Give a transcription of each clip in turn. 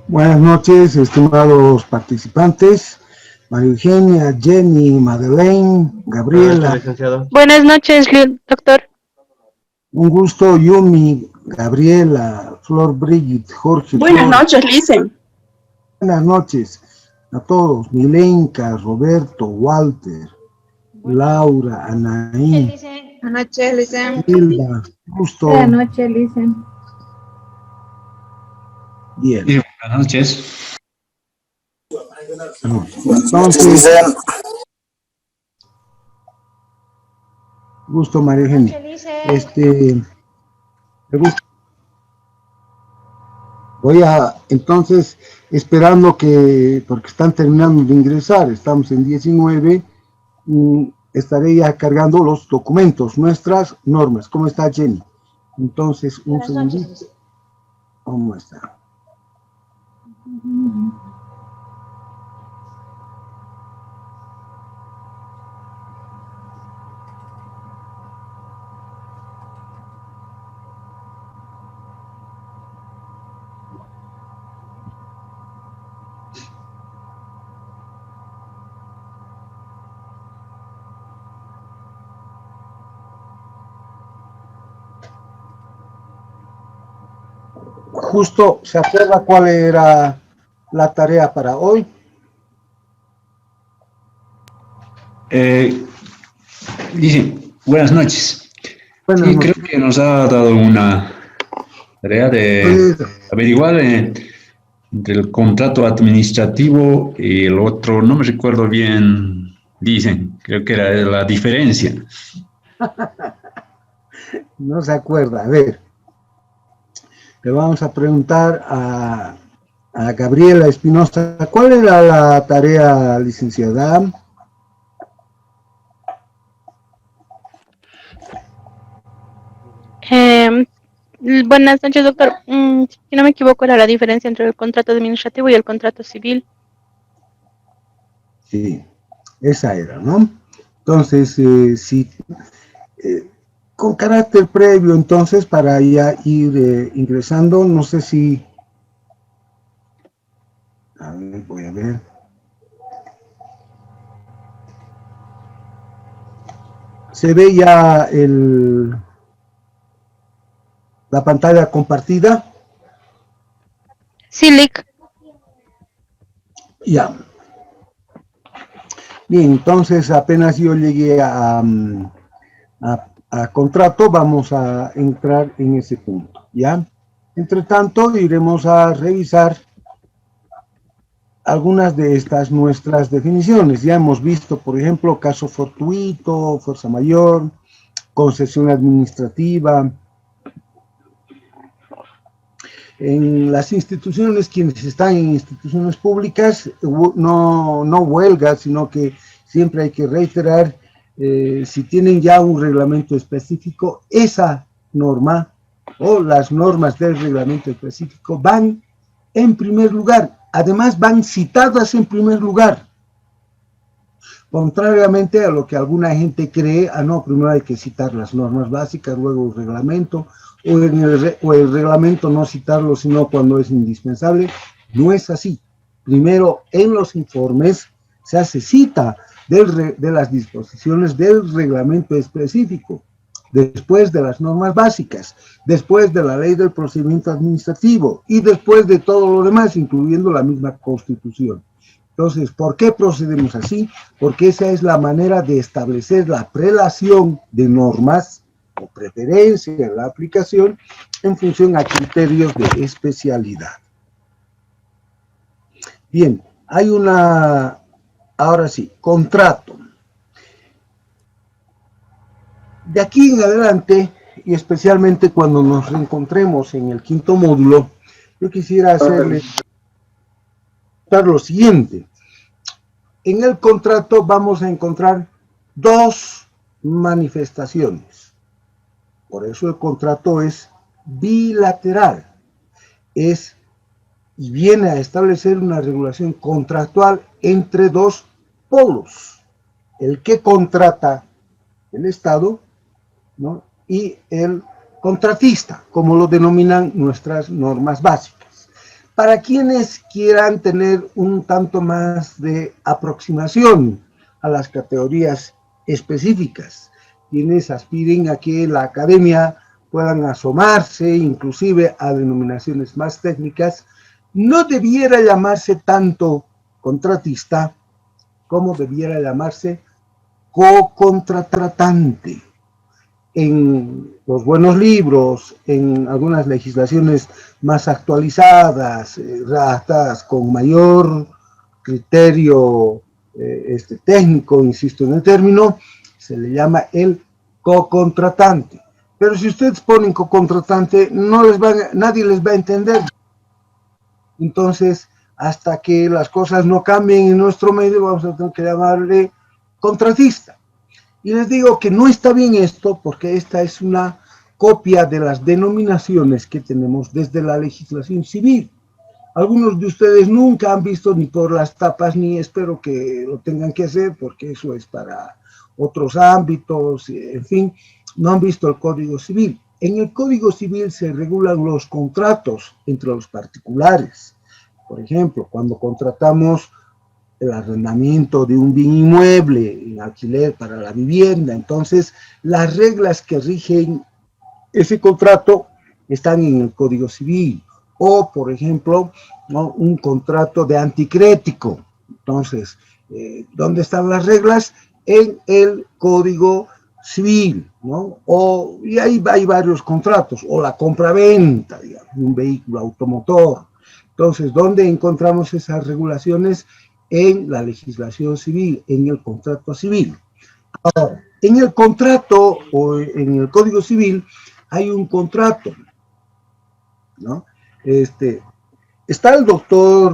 Buenas noches, estimados participantes, María Eugenia, Jenny, Madeleine, Buenas noches, Gabriela. licenciado. Buenas noches, doctor. Un gusto, Yumi, Gabriela, Flor Brigitte, Jorge. Buenas Flor. noches, Licen. Buenas noches a todos, Milenka, Roberto, Walter, Laura, Anaí, Buenas noches, Licen. Hilda, gusto. Buenas noches, Licen. Bien. Sí, buenas noches. Entonces, gusto, María Eugenia. Voy a, entonces, esperando que, porque están terminando de ingresar, estamos en 19, estaré ya cargando los documentos, nuestras normas. ¿Cómo está, Jenny? Entonces, un segundito. ¿Cómo está? Justo, ¿se acuerda cuál era la tarea para hoy? Dice, buenas noches. Buenas noches. Creo que nos ha dado una tarea de averiguar entre el contrato administrativo y el otro, no me recuerdo bien, dicen, creo que era la diferencia. No se acuerda, a ver. Le vamos a preguntar a Gabriela Espinosa, ¿cuál era la tarea, licenciada? Buenas noches, doctor. Si no me equivoco, era la diferencia entre el contrato administrativo y el contrato civil. Sí, esa era, ¿no? Entonces, sí, con carácter previo, entonces, para ya ir ingresando, no sé si... A ver, voy a ver. ¿Se ve ya la pantalla compartida? Sí, Lic. Ya. Bien, entonces apenas yo llegué a contrato, vamos a entrar en ese punto, ¿ya? Entre tanto, iremos a revisar algunas de estas nuestras definiciones. Ya hemos visto, por ejemplo, caso fortuito, fuerza mayor, concesión administrativa. En las instituciones, quienes están en instituciones públicas, no huelga, sino que siempre hay que reiterar, si tienen ya un reglamento específico, esa norma o las normas del reglamento específico van en primer lugar, además van citadas en primer lugar. Contrariamente a lo que alguna gente cree, no, primero hay que citar las normas básicas, luego el reglamento, o el reglamento no citarlo sino cuando es indispensable. No es así. Primero, en los informes se hace cita de las disposiciones del reglamento específico, después de las normas básicas, después de la ley del procedimiento administrativo y después de todo lo demás, incluyendo la misma Constitución. Entonces, ¿por qué procedemos así? Porque esa es la manera de establecer la prelación de normas o preferencia en la aplicación en función a criterios de especialidad. Bien, hay ahora sí, contrato. De aquí en adelante, y especialmente cuando nos reencontremos en el quinto módulo, yo quisiera hacerles lo siguiente. En el contrato vamos a encontrar dos manifestaciones. Por eso el contrato es bilateral. Y viene a establecer una regulación contractual entre dos polos. El que contrata el Estado, ¿no? Y el contratista, como lo denominan nuestras normas básicas. Para quienes quieran tener un tanto más de aproximación a las categorías específicas, quienes aspiren a que la academia puedan asomarse inclusive a denominaciones más técnicas, no debiera llamarse tanto contratista como debiera llamarse co-contratante. En los buenos libros, en algunas legislaciones más actualizadas, redactadas con mayor criterio técnico, insisto en el término, se le llama el co-contratante. Pero si ustedes ponen co-contratante, nadie les va a entender. Entonces, hasta que las cosas no cambien en nuestro medio, vamos a tener que llamarle contratista. Y les digo que no está bien esto, porque esta es una copia de las denominaciones que tenemos desde la legislación civil. Algunos de ustedes nunca han visto ni por las tapas, ni espero que lo tengan que hacer, porque eso es para otros ámbitos, en fin, no han visto el Código Civil. En el Código Civil se regulan los contratos entre los particulares. Por ejemplo, cuando contratamos el arrendamiento de un bien inmueble en alquiler para la vivienda, entonces las reglas que rigen ese contrato están en el Código Civil. O, por ejemplo, ¿no?, un contrato de anticrético. Entonces, ¿dónde están las reglas? En el Código Civil, ¿no? Y ahí hay varios contratos, o la compraventa, digamos, de un vehículo automotor. Entonces, ¿dónde encontramos esas regulaciones? En la legislación civil, en el contrato civil. Ahora, en el contrato o en el Código Civil hay un contrato, ¿no? Está el doctor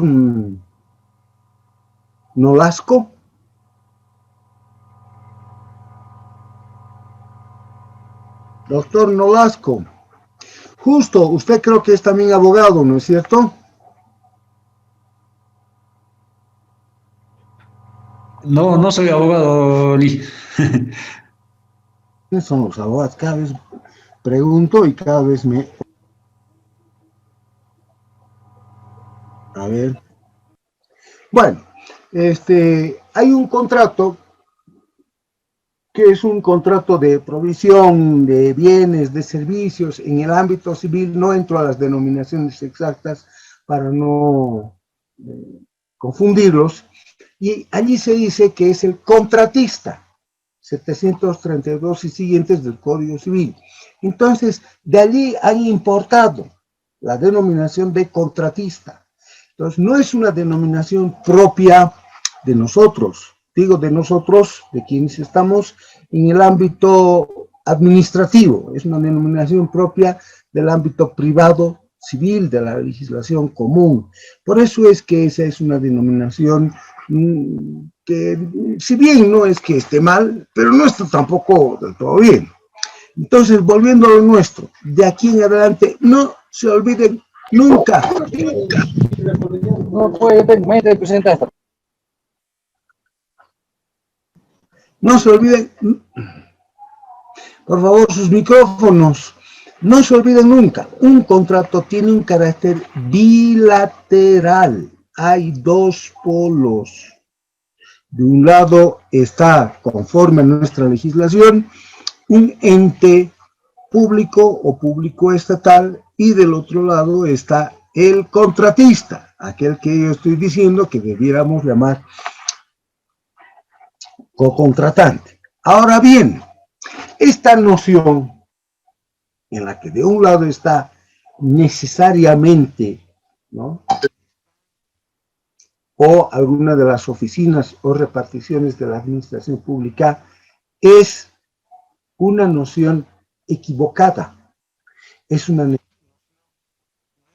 Nolasco. Doctor Nolasco, justo, usted creo que es también abogado, ¿no es cierto? No, no soy abogado, Lee. ¿Quiénes son los abogados? Cada vez pregunto y cada vez me... A ver. Bueno, hay un contrato que es un contrato de provisión de bienes, de servicios en el ámbito civil. No entro a las denominaciones exactas para no confundirlos, y allí se dice que es el contratista, 732 y siguientes del Código Civil. Entonces, de allí han importado la denominación de contratista. Entonces, no es una denominación propia de nosotros, digo de nosotros, de quienes estamos en el ámbito administrativo, es una denominación propia del ámbito privado civil, de la legislación común. Por eso es que esa es una denominación que, si bien no es que esté mal, pero no está tampoco del todo bien. Entonces, volviendo a lo nuestro, de aquí en adelante, no se olviden nunca. No puede presentar esto. No se olviden, por favor, sus micrófonos. No se olviden nunca, un contrato tiene un carácter bilateral. Hay dos polos. De un lado está, conforme a nuestra legislación, un ente público o público estatal, y del otro lado está el contratista, aquel que yo estoy diciendo que debiéramos llamar co-contratante. Ahora bien, esta noción en la que de un lado está necesariamente, ¿no?, o alguna de las oficinas o reparticiones de la administración pública, es una noción equivocada, es una noción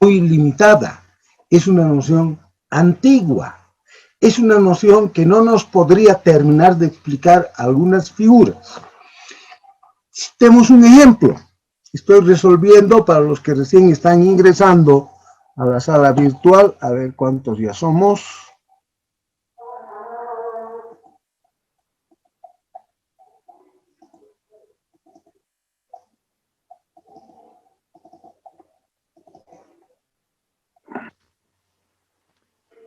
muy limitada, es una noción antigua, es una noción que no nos podría terminar de explicar algunas figuras. Tenemos un ejemplo. Estoy resolviendo para los que recién están ingresando a la sala virtual, a ver cuántos ya somos.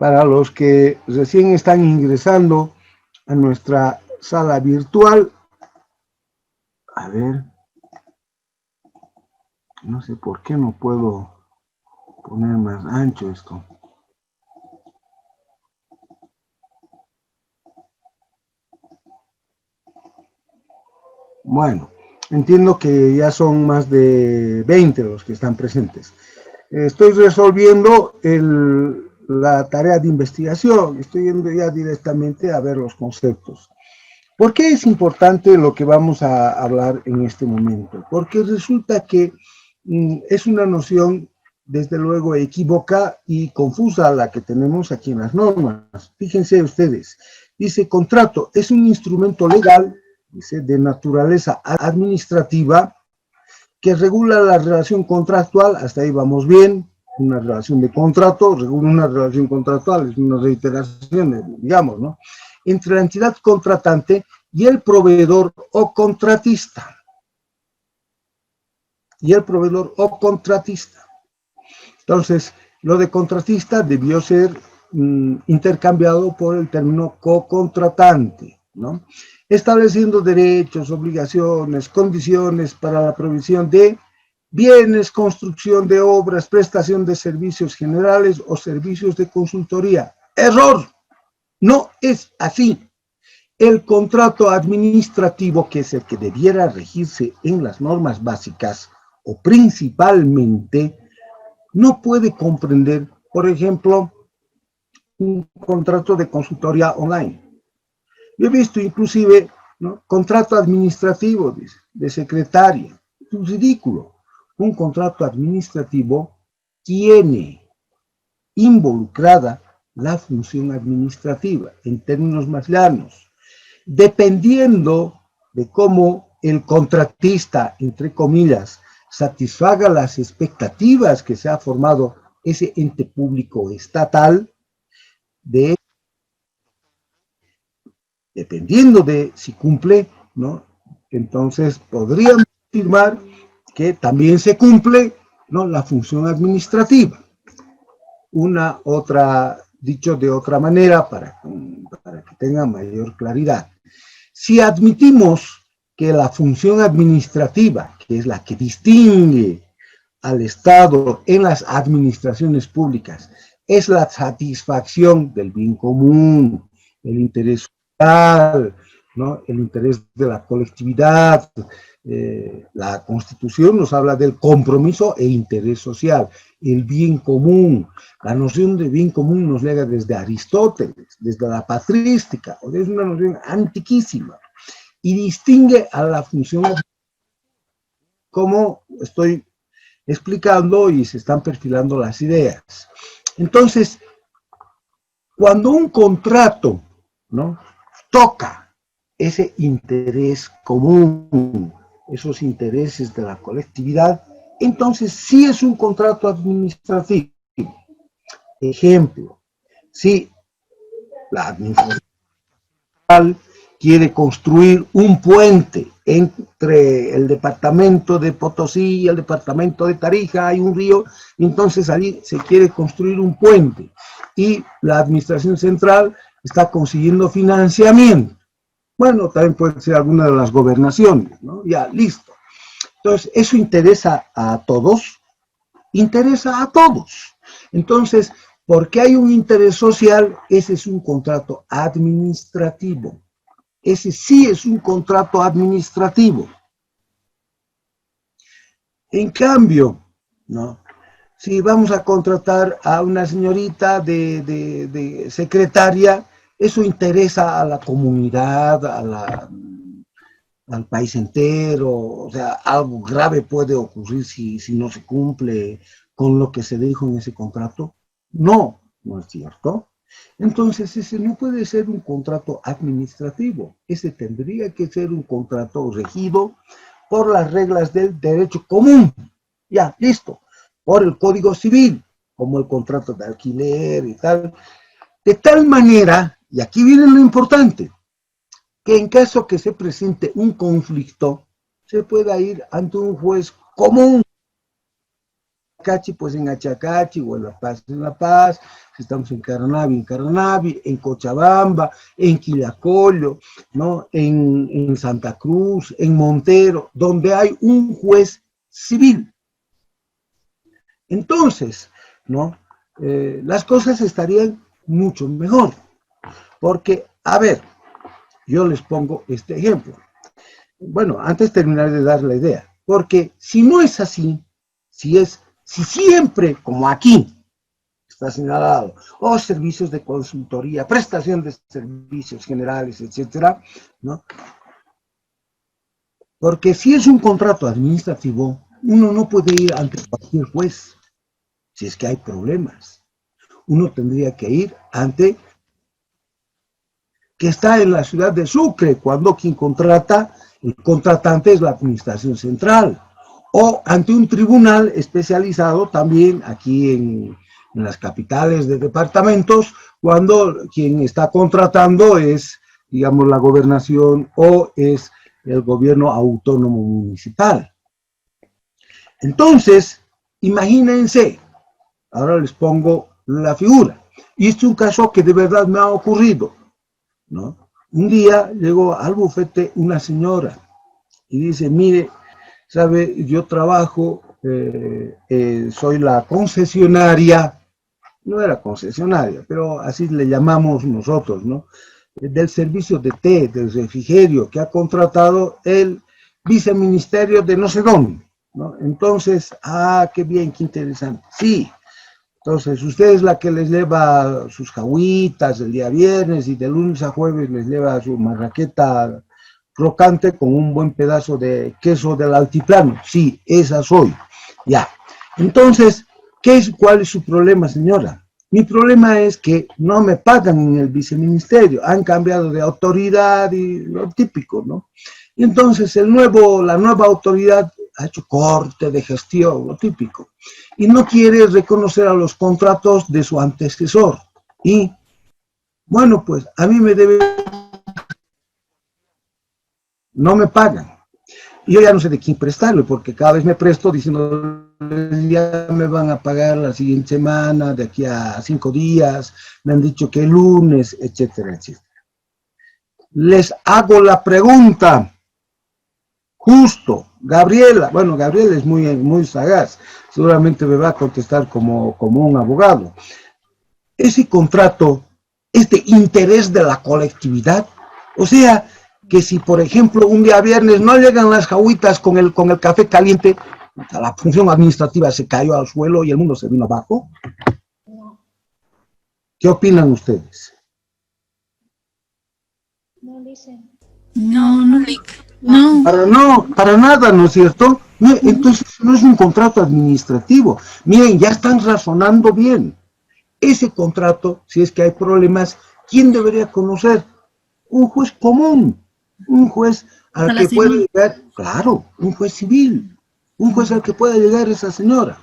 para los que recién están ingresando a nuestra sala virtual. A ver, no sé por qué no puedo poner más ancho esto. Bueno, entiendo que ya son más de 20 los que están presentes. Estoy resolviendo la tarea de investigación, estoy yendo ya directamente a ver los conceptos. ¿Por qué es importante lo que vamos a hablar en este momento? Porque resulta que es una noción, desde luego, equívoca y confusa la que tenemos aquí en las normas. Fíjense ustedes, dice contrato, es un instrumento legal, dice, de naturaleza administrativa, que regula la relación contractual, hasta ahí vamos bien, una relación de contrato, regula una relación contractual, es una reiteración, digamos, ¿no? Entre la entidad contratante y el proveedor o contratista. Entonces, lo de contratista debió ser intercambiado por el término co-contratante, ¿no? Estableciendo derechos, obligaciones, condiciones para la provisión de bienes, construcción de obras, prestación de servicios generales o servicios de consultoría. ¡Error! No es así. El contrato administrativo, que es el que debiera regirse en las normas básicas o principalmente, no puede comprender, por ejemplo, un contrato de consultoría online. Yo he visto inclusive, ¿no?, contrato administrativo de secretaria. Es ridículo. Un contrato administrativo tiene involucrada la función administrativa, en términos más llanos. Dependiendo de cómo el contratista, entre comillas, satisfaga las expectativas que se ha formado ese ente público estatal, dependiendo de si cumple, ¿no?, entonces podríamos afirmar que también se cumple, ¿no?, la función administrativa. Una otra, dicho de otra manera, para que tenga mayor claridad. Si admitimos que la función administrativa, que es la que distingue al Estado en las administraciones públicas, es la satisfacción del bien común, el interés social, ¿no?, el interés de la colectividad. La Constitución nos habla del compromiso e interés social, el bien común. La noción de bien común nos llega desde Aristóteles, desde la patrística, o es una noción antiquísima, y distingue a la función, como estoy explicando y se están perfilando las ideas. Entonces, cuando un contrato, ¿no?, toca ese interés común, esos intereses de la colectividad, entonces sí es un contrato administrativo. Ejemplo, si la administración quiere construir un puente entre el departamento de Potosí y el departamento de Tarija, hay un río, entonces allí se quiere construir un puente y la administración central está consiguiendo financiamiento. Bueno, también puede ser alguna de las gobernaciones, ¿no? Ya, listo. Entonces, ¿eso interesa a todos? Interesa a todos. Entonces, porque hay un interés social, ese es un contrato administrativo. Ese sí es un contrato administrativo. En cambio, ¿no?, si vamos a contratar a una señorita de secretaria, eso interesa a la comunidad, al país entero. O sea, algo grave puede ocurrir si no se cumple con lo que se dijo en ese contrato. No, no es cierto. Entonces, ese no puede ser un contrato administrativo. Ese tendría que ser un contrato regido por las reglas del derecho común. Ya, listo. Por el Código Civil, como el contrato de alquiler y tal. De tal manera, y aquí viene lo importante, que en caso que se presente un conflicto, se pueda ir ante un juez común. Achacachi, pues en Achacachi, o en La Paz, en La Paz, si estamos en Caranavi, en Cochabamba, en Quillacollo, ¿no? En Santa Cruz, en Montero, donde hay un juez civil. Entonces, ¿no? Las cosas estarían mucho mejor, porque, a ver, yo les pongo este ejemplo. Bueno, antes de terminar de dar la idea, porque si no es así, si siempre, como aquí, está señalado, o servicios de consultoría, prestación de servicios generales, etcétera, ¿no? Porque si es un contrato administrativo, uno no puede ir ante cualquier juez, si es que hay problemas. Uno tendría que ir ante, que está en la ciudad de Sucre, cuando quien contrata, el contratante es la administración central, o ante un tribunal especializado también aquí en las capitales de departamentos, cuando quien está contratando es, digamos, la gobernación o es el gobierno autónomo municipal. Entonces, imagínense, ahora les pongo la figura, y este es un caso que de verdad me ha ocurrido, ¿no? Un día llegó al bufete una señora y dice, mire, sabe, yo trabajo, soy la concesionaria, no era concesionaria, pero así le llamamos nosotros, ¿no? Del servicio de té, del refrigerio, que ha contratado el viceministerio de no sé dónde, ¿no? Entonces, qué bien, qué interesante. Sí, entonces usted es la que les lleva sus jagüitas el día viernes y de lunes a jueves les lleva su marraqueta crocante con un buen pedazo de queso del altiplano. Sí, esa soy. Ya. Entonces, ¿cuál es su problema, señora? Mi problema es que no me pagan en el viceministerio, han cambiado de autoridad y lo típico, ¿no? Y entonces la nueva autoridad ha hecho corte de gestión, lo típico, y no quiere reconocer a los contratos de su antecesor. Y, bueno, pues a mí me debe, no me pagan. Y yo ya no sé de quién prestarle, porque cada vez me presto diciendo, ya me van a pagar la siguiente semana, de aquí a 5 días, me han dicho que el lunes, etcétera, etcétera. Les hago la pregunta, justo, Gabriela, bueno, Gabriela es muy sagaz, seguramente me va a contestar como un abogado. Ese contrato es de interés de la colectividad, o sea, que si, por ejemplo, un día viernes no llegan las jagüitas con el café caliente, la función administrativa se cayó al suelo y el mundo se vino abajo. ¿Qué opinan ustedes? No dicen. No. Para nada, ¿no es cierto? Entonces no es un contrato administrativo. Miren, ya están razonando bien. Ese contrato, si es que hay problemas, ¿quién debería conocer? Un juez común, un juez al que puede llegar, claro, un juez civil, un juez al que pueda llegar esa señora.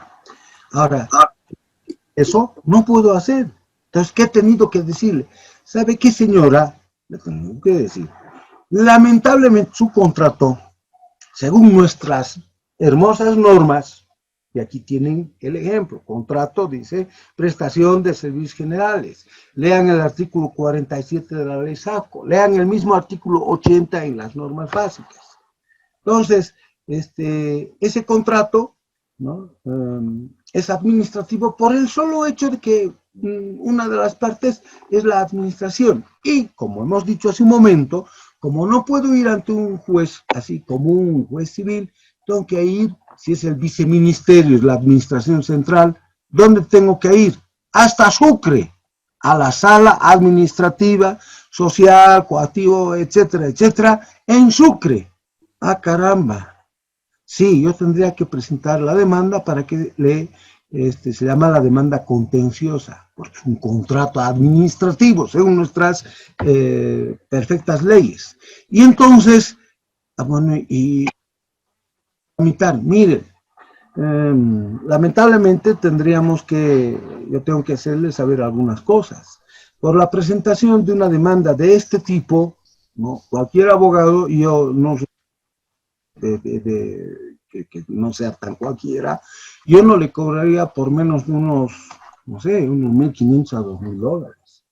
Ahora, eso no puedo hacer. Entonces, ¿qué he tenido que decirle? ¿Sabe qué, señora? Le tengo que decir. Lamentablemente, su contrato, según nuestras hermosas normas, y aquí tienen el ejemplo, contrato dice prestación de servicios generales. Lean el artículo 47 de la ley SACO, lean el mismo artículo 80 en las normas básicas. Entonces, ese contrato, ¿no? Es administrativo por el solo hecho de que una de las partes es la administración. Y, como hemos dicho hace un momento, como no puedo ir ante un juez, así como un juez civil, tengo que ir, si es el viceministerio, es la administración central, ¿dónde tengo que ir? Hasta Sucre, a la sala administrativa, social, coactivo, etcétera, etcétera, en Sucre. ¡Ah, caramba! Sí, yo tendría que presentar la demanda para que se llama la demanda contenciosa, porque es un contrato administrativo, según nuestras perfectas leyes. Y entonces, bueno, y miren, lamentablemente yo tengo que hacerles saber algunas cosas. Por la presentación de una demanda de este tipo, ¿no? Cualquier abogado, yo no sé, que no sea tan cualquiera, yo no le cobraría por menos de unos, no sé, unos 1.500 a 2.000 dólares.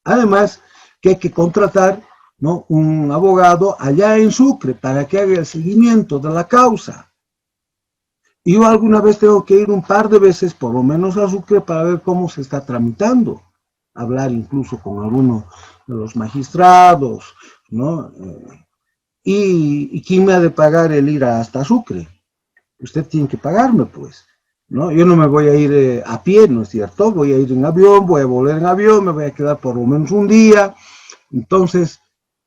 Además, que hay que contratar, ¿no?, un abogado allá en Sucre para que haga el seguimiento de la causa. Y yo alguna vez tengo que ir un par de veces, por lo menos a Sucre, para ver cómo se está tramitando. Hablar incluso con alguno de los magistrados, ¿no? ¿Y quién me ha de pagar el ir hasta Sucre? Usted tiene que pagarme, pues, ¿no? Yo no me voy a ir a pie, ¿no es cierto? Voy a ir en avión, voy a volver en avión, me voy a quedar por lo menos un día. Entonces,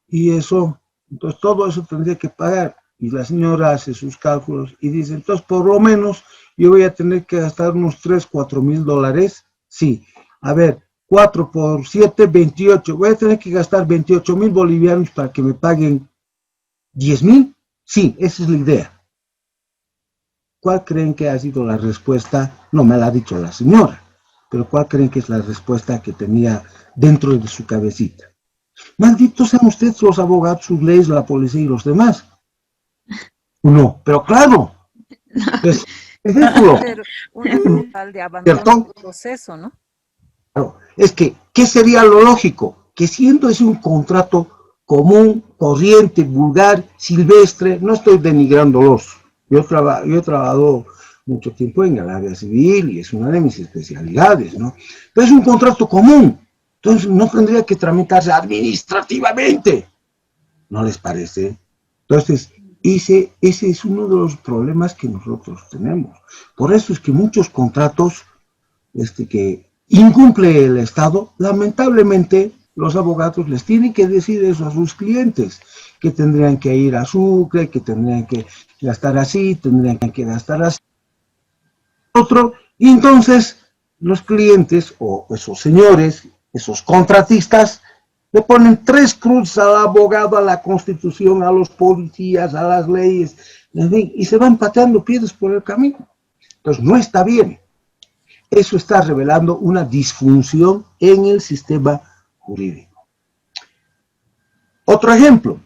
entonces todo eso tendría que pagar. Y la señora hace sus cálculos y dice, entonces por lo menos yo voy a tener que gastar unos 3, 4.000 dólares. Sí, a ver, 4 por 7, 28. Voy a tener que gastar 28.000 bolivianos para que me paguen 10.000. Sí, esa es la idea. ¿Cuál creen que ha sido la respuesta? No me la ha dicho la señora, pero ¿cuál creen que es la respuesta que tenía dentro de su cabecita? Malditos sean ustedes los abogados, sus leyes, la policía y los demás. No, pero claro, es ridículo. Un tal de abandono del proceso, ¿no? Claro, es que, ¿qué sería lo lógico? Que siendo ese un contrato común, corriente, vulgar, silvestre, no estoy denigrándolos. Yo he trabajado mucho tiempo en el área civil y es una de mis especialidades, ¿no? Pero es un contrato común, entonces no tendría que tramitarse administrativamente. ¿No les parece? Entonces, ese es uno de los problemas que nosotros tenemos. Por eso es que muchos contratos que incumple el Estado, lamentablemente los abogados les tienen que decir eso a sus clientes, que tendrían que ir a Sucre, que tendrían que gastar así, tendrían que gastar así. Y entonces los clientes o esos señores, esos contratistas, le ponen 3 cruces al abogado, a la Constitución, a los policías, a las leyes, en fin, y se van pateando piedras por el camino. Entonces no está bien. Eso está revelando una disfunción en el sistema jurídico. Otro ejemplo,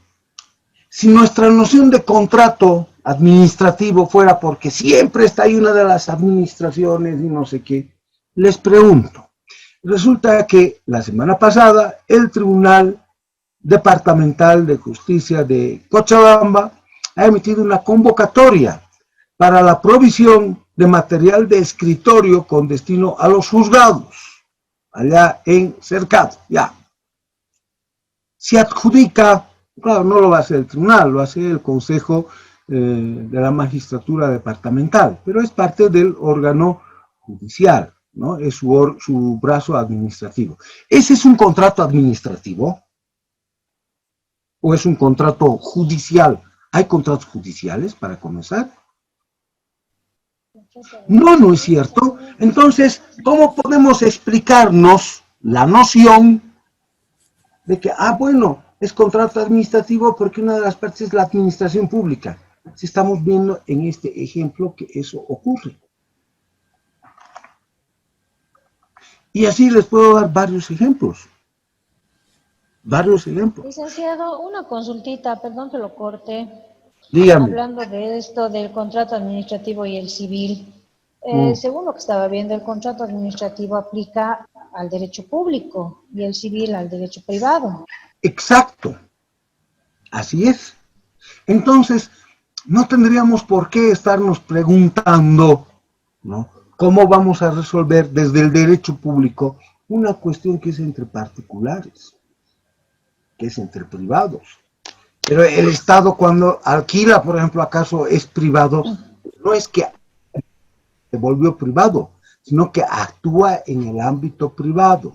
si nuestra noción de contrato administrativo fuera porque siempre está ahí una de las administraciones y no sé qué, les pregunto, resulta que la semana pasada el Tribunal Departamental de Justicia de Cochabamba ha emitido una convocatoria para la provisión de material de escritorio con destino a los juzgados, allá en Cercado, ya. Se adjudica, claro, no lo va a hacer el tribunal, lo hace el Consejo de la Magistratura Departamental, pero es parte del órgano judicial, ¿no? Es su brazo administrativo. ¿Ese es un contrato administrativo? ¿O es un contrato judicial? ¿Hay contratos judiciales para comenzar? No, no es cierto. Entonces, ¿cómo podemos explicarnos la noción de que, bueno, es contrato administrativo porque una de las partes es la administración pública? Si estamos viendo en este ejemplo que eso ocurre. Y así les puedo dar varios ejemplos. Varios ejemplos. Licenciado, una consultita, perdón que lo corte. Dígame. Hablando de esto del contrato administrativo y el civil, según lo que estaba viendo, el contrato administrativo aplica al derecho público y el civil al derecho privado. Exacto. Así es. Entonces, no tendríamos por qué estarnos preguntando, ¿no?, cómo vamos a resolver desde el derecho público una cuestión que es entre particulares, que es entre privados. Pero el Estado, cuando alquila, por ejemplo, ¿acaso es privado? No es que se volvió privado, sino que actúa en el ámbito privado.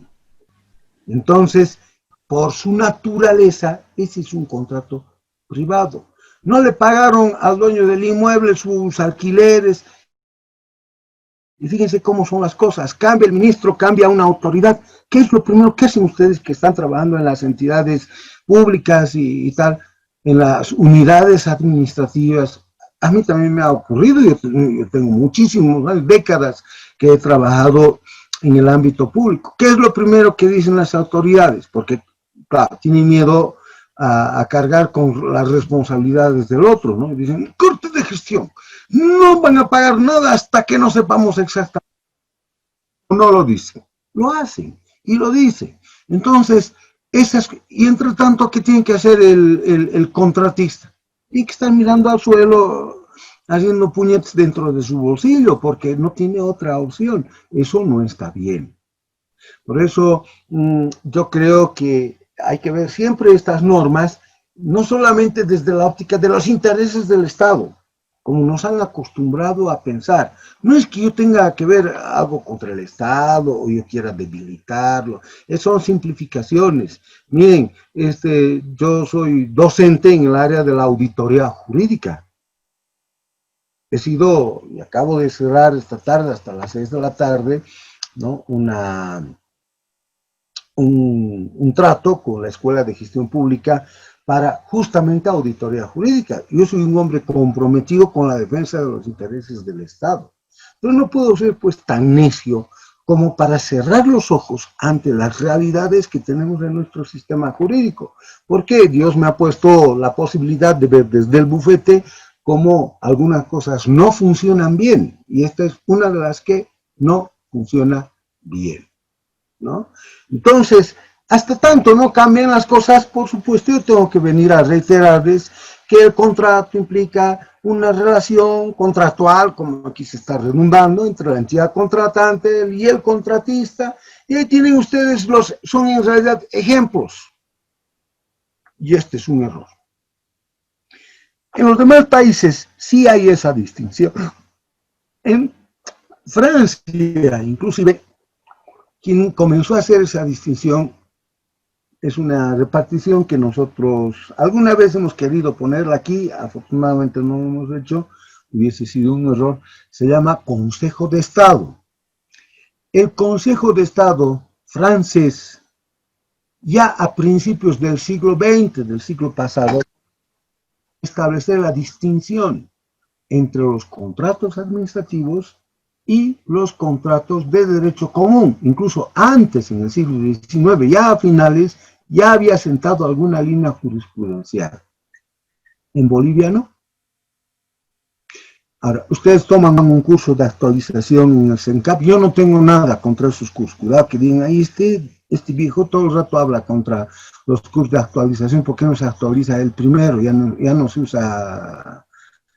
Entonces, por su naturaleza, ese es un contrato privado. No le pagaron al dueño del inmueble sus alquileres. Y fíjense cómo son las cosas. Cambia el ministro, cambia una autoridad. ¿Qué es lo primero que hacen ustedes que están trabajando en las entidades públicas y tal, en las unidades administrativas? A mí también me ha ocurrido, yo tengo muchísimas décadas que he trabajado en el ámbito público. ¿Qué es lo primero que dicen las autoridades? Porque, claro, tienen miedo a cargar con las responsabilidades del otro, ¿no? Y dicen, corte de gestión, no van a pagar nada hasta que no sepamos exactamente. No lo dicen, lo hacen y lo dicen. Entonces, y entre tanto, ¿qué tiene que hacer el contratista? Tiene que estar mirando al suelo, haciendo puñetes dentro de su bolsillo, porque no tiene otra opción. Eso no está bien. Por eso, yo creo que hay que ver siempre estas normas, no solamente desde la óptica de los intereses del Estado, como nos han acostumbrado a pensar. No es que yo tenga que ver algo contra el Estado o yo quiera debilitarlo, son simplificaciones. Miren, yo soy docente en el área de la auditoría jurídica. Y acabo de cerrar esta tarde, hasta las 6 de la tarde, ¿no? un trato con la Escuela de Gestión Pública para justamente auditoría jurídica. Yo soy un hombre comprometido con la defensa de los intereses del Estado, pero no puedo ser pues tan necio como para cerrar los ojos ante las realidades que tenemos en nuestro sistema jurídico, porque Dios me ha puesto la posibilidad de ver desde el bufete cómo algunas cosas no funcionan bien, y esta es una de las que no funciona bien, ¿no? Entonces, hasta tanto no cambian las cosas, por supuesto, yo tengo que venir a reiterarles que el contrato implica una relación contractual, como aquí se está redundando, entre la entidad contratante y el contratista, y ahí tienen ustedes son en realidad ejemplos, y este es un error. En los demás países sí hay esa distinción. En Francia, inclusive, quien comenzó a hacer esa distinción es una repartición que nosotros alguna vez hemos querido ponerla aquí, afortunadamente no lo hemos hecho, hubiese sido un error. Se llama Consejo de Estado. El Consejo de Estado francés, ya a principios del siglo XX, del siglo pasado, establecer la distinción entre los contratos administrativos y los contratos de derecho común. Incluso antes, en el siglo XIX, ya a finales, ya había sentado alguna línea jurisprudencial. En Bolivia no. Ahora, ustedes toman un curso de actualización en el CENCAP. Yo no tengo nada contra esos cursos. Cuidado que digan, ahí este viejo todo el rato habla contra los cursos de actualización. ¿Por qué no se actualiza el primero? Ya no se usa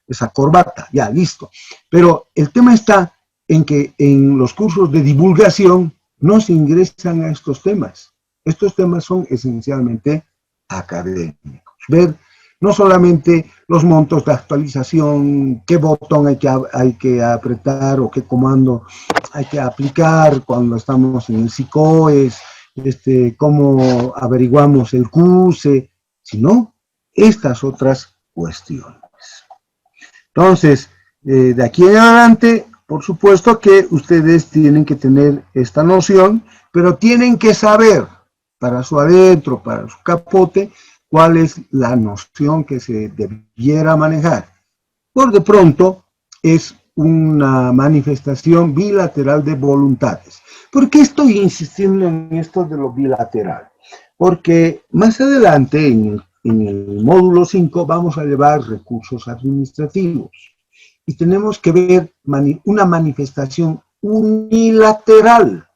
esa corbata. Ya, listo. Pero el tema está en que en los cursos de divulgación no se ingresan a estos temas. Estos temas son esencialmente académicos. Ver no solamente los montos de actualización, qué botón hay que apretar o qué comando hay que aplicar cuando estamos en el SICOES, cómo averiguamos el CUSE, sino estas otras cuestiones. Entonces, de aquí en adelante, por supuesto que ustedes tienen que tener esta noción, pero tienen que saber para su adentro, para su capote, cuál es la noción que se debiera manejar. Por de pronto, es una manifestación bilateral de voluntades. ¿Por qué estoy insistiendo en esto de lo bilateral? Porque más adelante, en el módulo 5, vamos a llevar recursos administrativos. Y tenemos que ver una manifestación unilateral.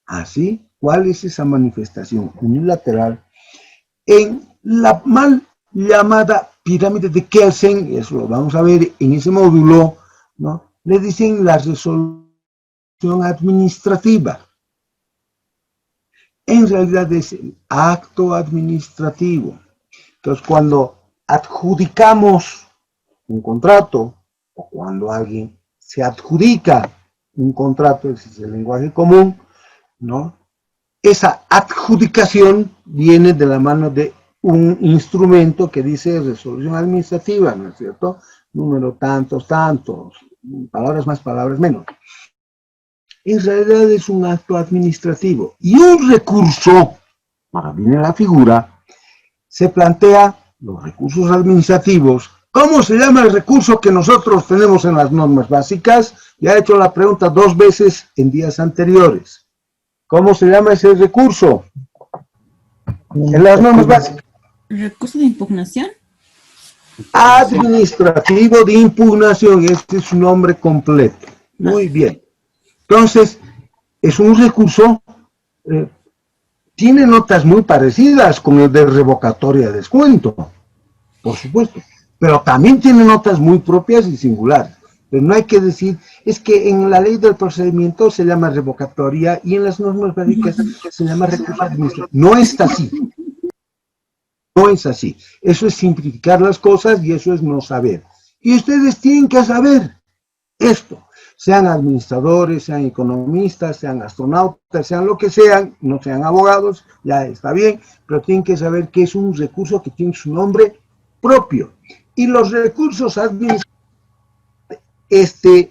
¿Así? ¿Cuál es esa manifestación unilateral? En la mal llamada pirámide de Kelsen, eso lo vamos a ver en ese módulo, ¿no? Le dicen la resolución administrativa. En realidad es el acto administrativo. Entonces, cuando adjudicamos un contrato, o cuando alguien se adjudica un contrato, ese es el lenguaje común, ¿no? Esa adjudicación viene de la mano de un instrumento que dice resolución administrativa, ¿no es cierto? Número tantos, palabras más, palabras menos. En realidad es un acto administrativo. Y un recurso, ahora viene la figura, se plantea los recursos administrativos. ¿Cómo se llama el recurso que nosotros tenemos en las normas básicas? Ya he hecho la pregunta 2 veces en días anteriores. ¿Cómo se llama ese recurso? En las normas básicas. ¿Recurso de impugnación? Administrativo de impugnación, este es su nombre completo. Muy bien. Entonces, es un recurso, tiene notas muy parecidas con el de revocatoria de descuento, por supuesto, pero también tiene notas muy propias y singulares. Pero no hay que decir, es que en la ley del procedimiento se llama revocatoria y en las normas básicas se llama recurso administrativo. No es así. No es así. Eso es simplificar las cosas y eso es no saber. Y ustedes tienen que saber esto. Sean administradores, sean economistas, sean astronautas, sean lo que sean, no sean abogados, ya está bien, pero tienen que saber que es un recurso que tiene su nombre propio. Y los recursos administrativos,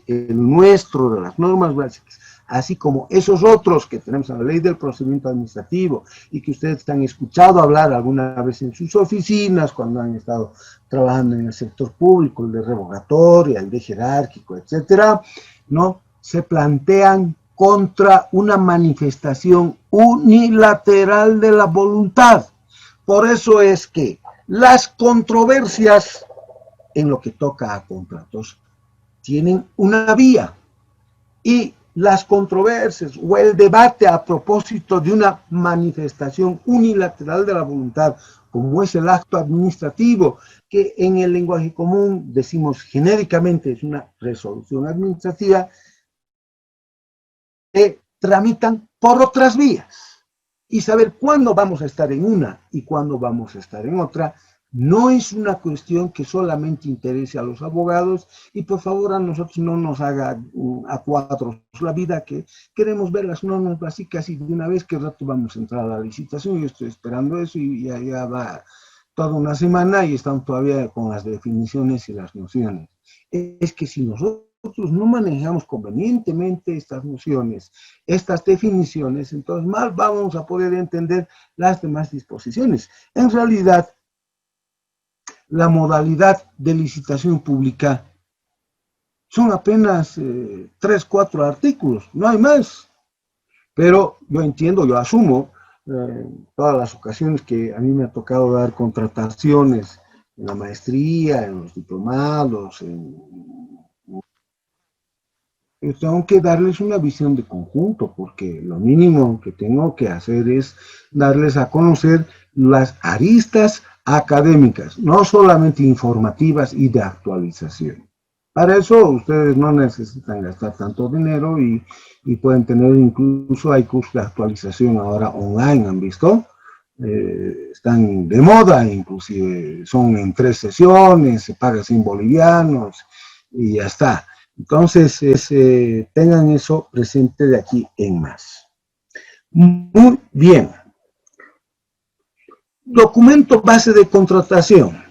el nuestro, de las normas básicas, así como esos otros que tenemos en la ley del procedimiento administrativo y que ustedes han escuchado hablar alguna vez en sus oficinas cuando han estado trabajando en el sector público, el de revocatoria, el de jerárquico, etcétera, ¿no? Se plantean contra una manifestación unilateral de la voluntad. Por eso es que las controversias en lo que toca a contratos tienen una vía, y las controversias o el debate a propósito de una manifestación unilateral de la voluntad, como es el acto administrativo, que en el lenguaje común decimos genéricamente es una resolución administrativa, tramitan por otras vías. Y saber cuándo vamos a estar en una y cuándo vamos a estar en otra no es una cuestión que solamente interese a los abogados, y por favor a nosotros no nos haga a cuatro la vida, que queremos ver las normas básicas y de una vez que rato vamos a entrar a la licitación. Yo estoy esperando eso y ya va toda una semana y estamos todavía con las definiciones y las nociones. Es que si nosotros no manejamos convenientemente estas nociones, estas definiciones, entonces mal vamos a poder entender las demás disposiciones. En realidad, la modalidad de licitación pública son apenas 3, 4 artículos, no hay más. Pero yo entiendo, yo asumo todas las ocasiones que a mí me ha tocado dar contrataciones en la maestría, en los diplomados, yo tengo que darles una visión de conjunto, porque lo mínimo que tengo que hacer es darles a conocer las aristas académicas, no solamente informativas y de actualización. Para eso ustedes no necesitan gastar tanto dinero y pueden tener, incluso hay cursos de actualización ahora online, ¿han visto? Están de moda, inclusive son en 3 sesiones, se paga sin bolivianos y ya está. Entonces, tengan eso presente de aquí en más. Muy bien. Documento base de contratación.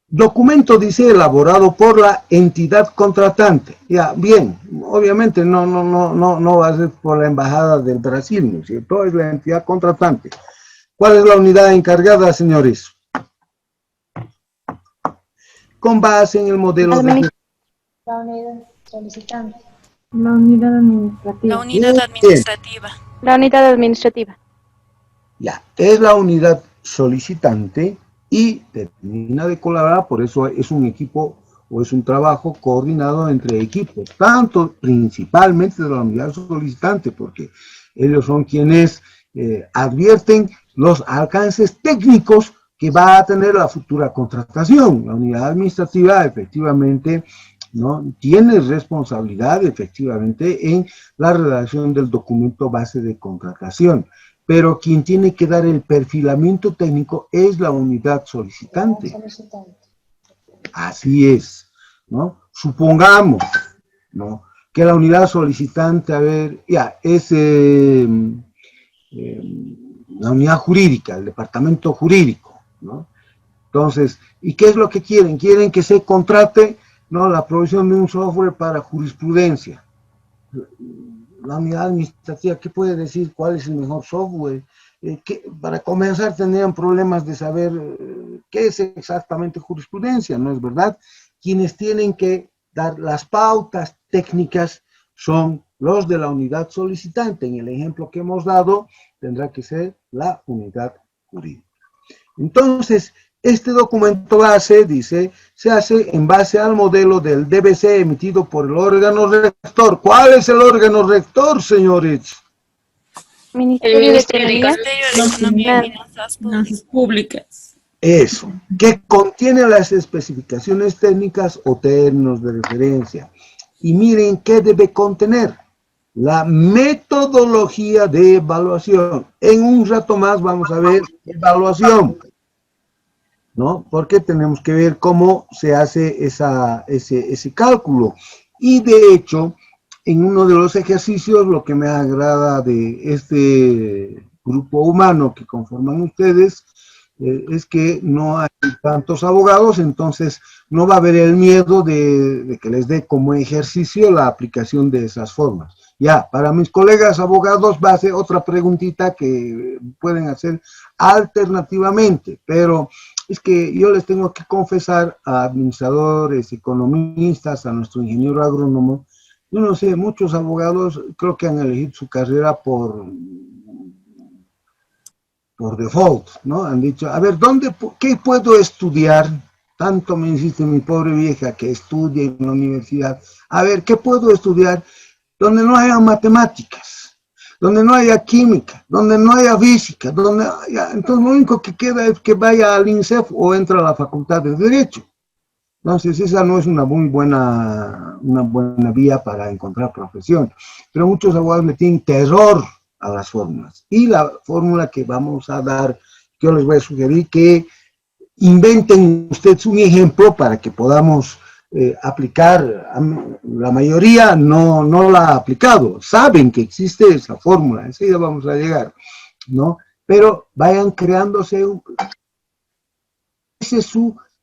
Documento dice elaborado por la entidad contratante. Ya, bien, obviamente no va a ser por la Embajada del Brasil, ¿no es cierto? Es la entidad contratante. ¿Cuál es la unidad encargada, señores? Con base en el modelo de... La unidad solicitante. La unidad administrativa. La unidad administrativa. La unidad administrativa. Ya, es la unidad solicitante y termina de colaborar, por eso es un equipo o es un trabajo coordinado entre equipos, tanto principalmente de la unidad solicitante, porque ellos son quienes advierten los alcances técnicos que va a tener la futura contratación. La unidad administrativa efectivamente no tiene responsabilidad efectivamente en la redacción del documento base de contratación, pero quien tiene que dar el perfilamiento técnico es la unidad solicitante. Así es, ¿no? Supongamos, ¿no?, que la unidad solicitante, a ver, ya, es la unidad jurídica, el departamento jurídico, ¿no? Entonces, ¿y qué es lo que quieren? Quieren que se contrate, ¿no?, la provisión de un software para jurisprudencia. La unidad administrativa, ¿qué puede decir? ¿Cuál es el mejor software? Para comenzar tendrían problemas de saber qué es exactamente jurisprudencia, ¿no es verdad? Quienes tienen que dar las pautas técnicas son los de la unidad solicitante. En el ejemplo que hemos dado, tendrá que ser la unidad jurídica. Entonces, Este documento base, dice, se hace en base al modelo del DBC emitido por el órgano rector. ¿Cuál es el órgano rector, señores? Ministerio de Economía. Finanzas públicas. Eso, que contiene las especificaciones técnicas o términos de referencia. Y miren qué debe contener. La metodología de evaluación. En un rato más vamos a ver evaluación, ¿no? Porque tenemos que ver cómo se hace ese cálculo. Y de hecho, en uno de los ejercicios, lo que me agrada de este grupo humano que conforman ustedes, es que no hay tantos abogados, entonces no va a haber el miedo de que les dé como ejercicio la aplicación de esas formas. Ya, para mis colegas abogados va a ser otra preguntita que pueden hacer alternativamente, pero es que yo les tengo que confesar a administradores, economistas, a nuestro ingeniero agrónomo, yo no sé, muchos abogados creo que han elegido su carrera por default, ¿no? Han dicho, a ver, ¿qué puedo estudiar? Tanto me insiste mi pobre vieja que estudie en la universidad. A ver, ¿qué puedo estudiar? Donde no haya matemáticas, donde no haya química, donde no haya física, entonces lo único que queda es que vaya al INSEF o entre a la Facultad de Derecho. Entonces esa no es una buena vía para encontrar profesión. Pero muchos abogados le tienen terror a las fórmulas. Y la fórmula que vamos a dar, que yo les voy a sugerir que inventen ustedes un ejemplo para que podamos aplicar. La mayoría no la ha aplicado, saben que existe esa fórmula, enseguida vamos a llegar, ¿no? Pero vayan creándose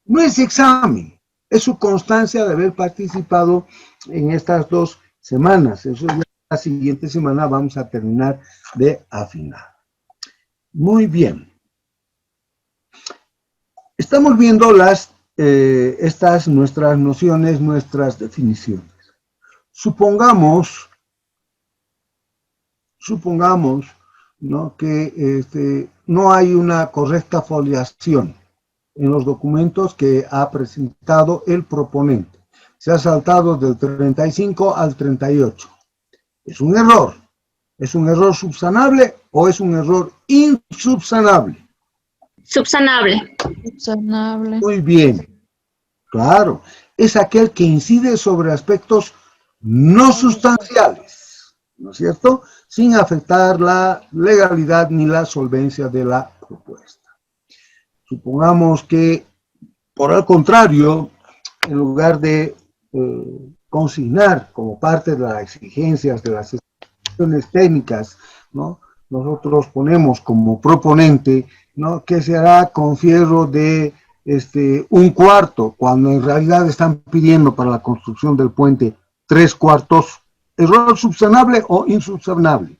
no es examen, es su constancia de haber participado en estas 2 semanas. Eso ya la siguiente semana vamos a terminar de afinar. Muy bien. Estamos viendo estas nuestras nociones, nuestras definiciones. Supongamos, ¿no?, que no hay una correcta foliación en los documentos que ha presentado el proponente. Se ha saltado del 35 al 38. ¿Es un error? ¿Es un error subsanable o es un error insubsanable? Subsanable. Subsanable. Muy bien. Claro. Es aquel que incide sobre aspectos no sustanciales, ¿no es cierto?, sin afectar la legalidad ni la solvencia de la propuesta. Supongamos que, por el contrario, en lugar de consignar como parte de las exigencias de las especificaciones técnicas, ¿no?, nosotros ponemos como proponente, ¿no?, que se hará con fierro de 1/4, cuando en realidad están pidiendo para la construcción del puente 3/4, ¿error subsanable o insubsanable?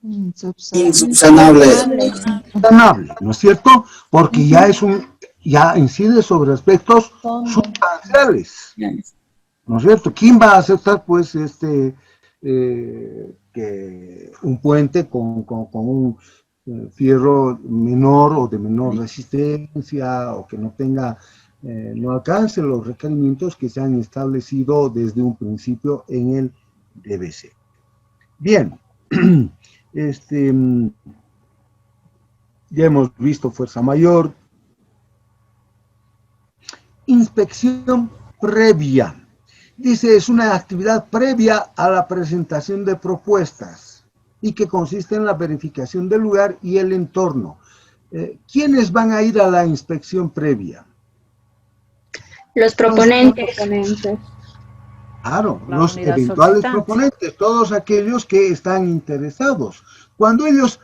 Insubsanable. Insubsanable, ¿no es cierto? Porque ya incide sobre aspectos sustanciales, ¿no es cierto? ¿Quién va a aceptar, pues, que un puente con un fierro menor o de menor resistencia, o que no alcance los requerimientos que se han establecido desde un principio en el DBC? Bien, ya hemos visto fuerza mayor. Inspección previa. Dice, es una actividad previa a la presentación de propuestas y que consiste en la verificación del lugar y el entorno. ¿Quiénes van a ir a la inspección previa? Los proponentes. Claro, los eventuales proponentes, todos aquellos que están interesados. Cuando ellos,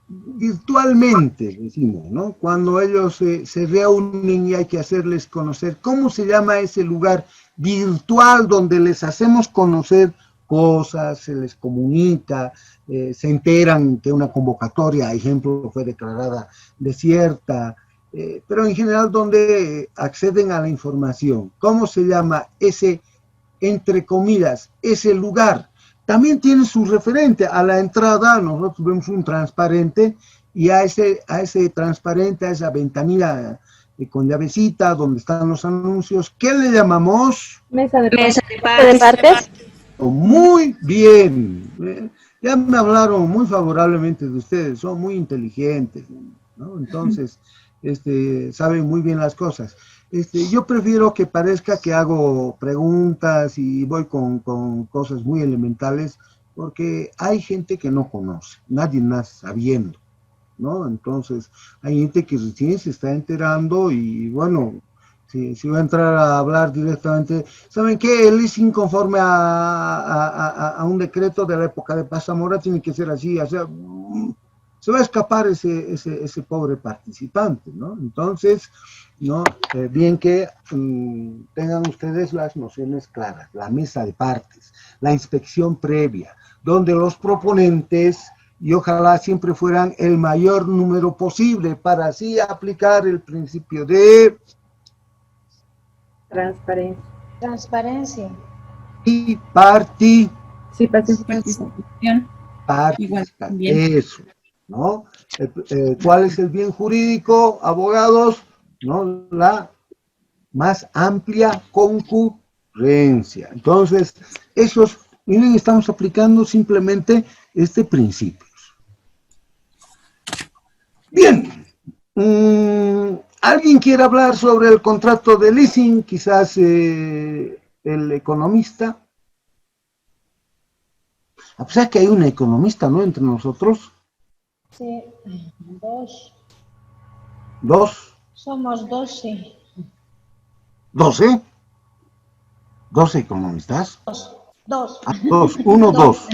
virtualmente, decimos, ¿no?, cuando ellos se reúnen y hay que hacerles conocer, ¿cómo se llama ese lugar virtual donde les hacemos conocer cosas, se les comunica, se enteran que una convocatoria, ejemplo, fue declarada desierta, pero en general donde acceden a la información? ¿Cómo se llama ese, entre comillas, ese lugar? También tiene su referente. A la entrada nosotros vemos un transparente y a ese transparente, a esa ventanilla con llavecita donde están los anuncios, ¿qué le llamamos? Mesa de partes. Muy bien. Ya me hablaron muy favorablemente de ustedes, son muy inteligentes, ¿no? Entonces, saben muy bien las cosas. Yo prefiero que parezca que hago preguntas y voy con cosas muy elementales, porque hay gente que no conoce, nadie nace sabiendo, ¿no? Entonces, hay gente que recién se está enterando y, bueno, si voy a entrar a hablar directamente, ¿saben qué? El leasing conforme a un decreto de la época de Paz Zamora tiene que ser así, o sea, se va a escapar ese pobre participante, ¿no? Entonces, ¿no? Bien que tengan ustedes las nociones claras, la mesa de partes, la inspección previa, donde los proponentes, y ojalá siempre fueran el mayor número posible, para así aplicar el principio de Transparencia. y Participación. Igual, bien. eso, ¿no? ¿Cuál es el bien jurídico, abogados? ¿No? La más amplia concurrencia. Entonces, miren, estamos aplicando simplemente este principio. Bien. ¿Alguien quiere hablar sobre el contrato de leasing? Quizás el economista. A pesar que hay un economista, ¿no?, entre nosotros. Sí, dos. ¿Dos? Somos 12. ¿12? ¿12 economistas? Dos. Ah, dos. Uno, dos.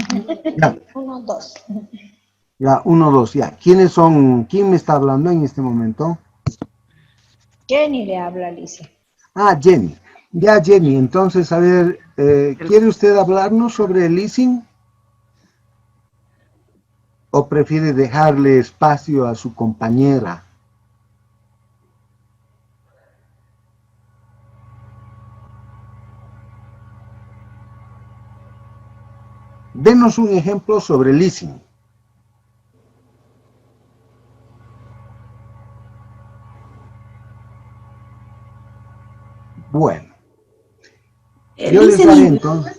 Ya. 1, 2. Ya, 1, 2, ya. ¿Quiénes son? ¿Quién me está hablando en este momento? Jenny le habla, Alicia. Ah, Jenny. Ya, Jenny. Entonces, a ver, ¿quiere usted hablarnos sobre el leasing? ¿O prefiere dejarle espacio a su compañera? Denos un ejemplo sobre leasing. Bueno, yo les daré entonces.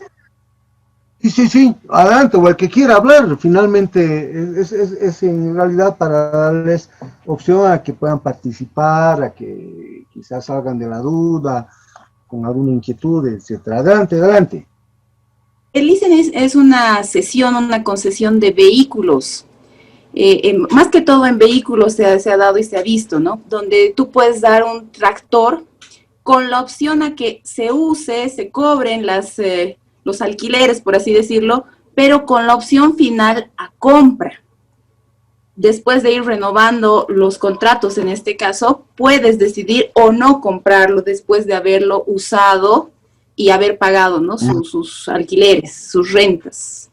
Sí, adelante, o el que quiera hablar, finalmente es en realidad para darles opción a que puedan participar, a que quizás salgan de la duda, con alguna inquietud, etcétera. Adelante. El leasing es una cesión, una concesión de vehículos. Más que todo en vehículos se ha dado y se ha visto, ¿no? Donde tú puedes dar un tractor con la opción a que se use, se cobren los alquileres, por así decirlo, pero con la opción final a compra. Después de ir renovando los contratos, en este caso, puedes decidir o no comprarlo después de haberlo usado y haber pagado, ¿no?, sus alquileres, sus rentas.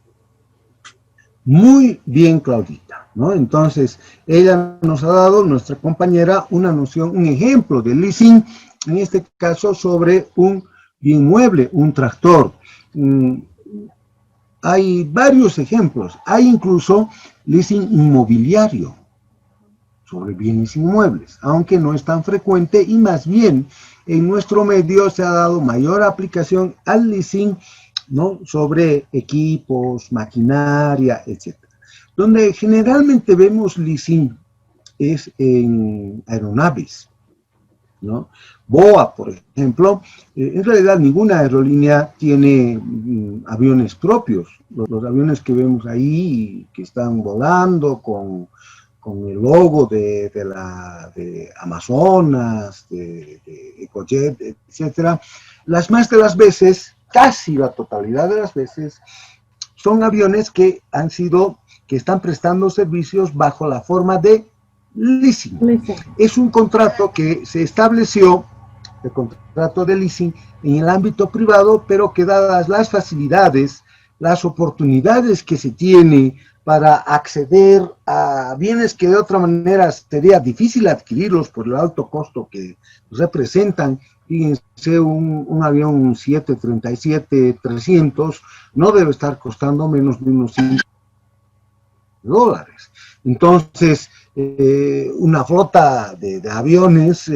Muy bien, Claudita, ¿no? Entonces, ella nos ha dado, nuestra compañera, una noción, un ejemplo de leasing, en este caso sobre un bien mueble, un tractor. Hay varios ejemplos, hay incluso leasing inmobiliario sobre bienes inmuebles, aunque no es tan frecuente y más bien en nuestro medio se ha dado mayor aplicación al leasing, ¿no?, sobre equipos, maquinaria, etc. Donde generalmente vemos leasing es en aeronaves, ¿no? BOA, por ejemplo, en realidad ninguna aerolínea tiene aviones propios. Los aviones que vemos ahí, que están volando con el logo de Amazonas, de Ecojet, etcétera, las más de las veces, casi la totalidad de las veces, son aviones que están prestando servicios bajo la forma de leasing. Es un contrato que se estableció, el contrato de leasing, en el ámbito privado, pero que dadas las facilidades, las oportunidades que se tiene para acceder a bienes que de otra manera sería difícil adquirirlos por el alto costo que representan. Fíjense, un avión 737-300 no debe estar costando menos de unos $5. Entonces, una flota de aviones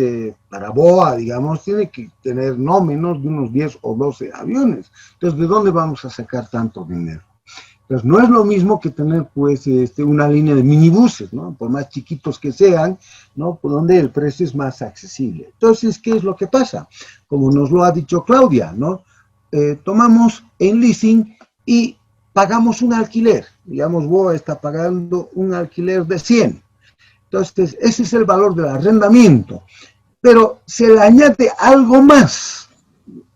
para BOA, digamos, tiene que tener no menos de unos 10 o 12 aviones. Entonces, ¿de dónde vamos a sacar tanto dinero? Entonces, no es lo mismo que tener, pues, una línea de minibuses, ¿no? Por más chiquitos que sean, ¿no? Por donde el precio es más accesible. Entonces, ¿qué es lo que pasa? Como nos lo ha dicho Claudia, ¿no? Tomamos en leasing y pagamos un alquiler. Digamos, BOA está pagando un alquiler de 100. Entonces, ese es el valor del arrendamiento. Pero se le añade algo más.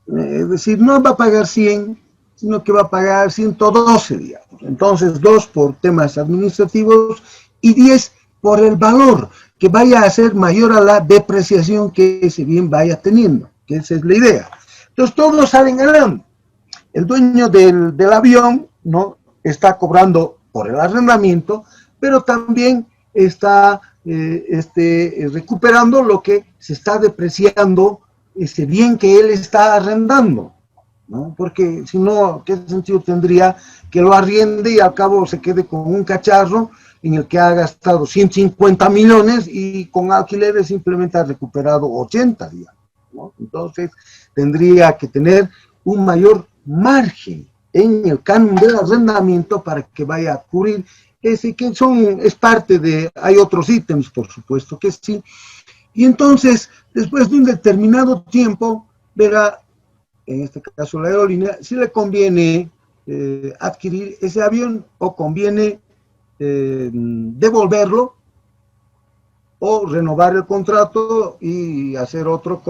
Es decir, no va a pagar 100, sino que va a pagar 112, digamos. Entonces, 2 por temas administrativos y 10 por el valor, que vaya a ser mayor a la depreciación que ese bien vaya teniendo, que esa es la idea. Entonces, todos salen ganando. El dueño del avión, ¿no?, está cobrando por el arrendamiento, pero también está recuperando lo que se está depreciando, ese bien que él está arrendando, ¿no? Porque si no, ¿qué sentido tendría que lo arriende y al cabo se quede con un cacharro en el que ha gastado 150 millones y con alquileres simplemente ha recuperado 80, digamos, ¿no? Entonces, tendría que tener un mayor margen en el canon del arrendamiento para que vaya a cubrir ese que es parte de, hay otros ítems, por supuesto que sí, y entonces, después de un determinado tiempo, verá, en este caso la aerolínea, si le conviene adquirir ese avión o conviene devolverlo o renovar el contrato y hacer otro,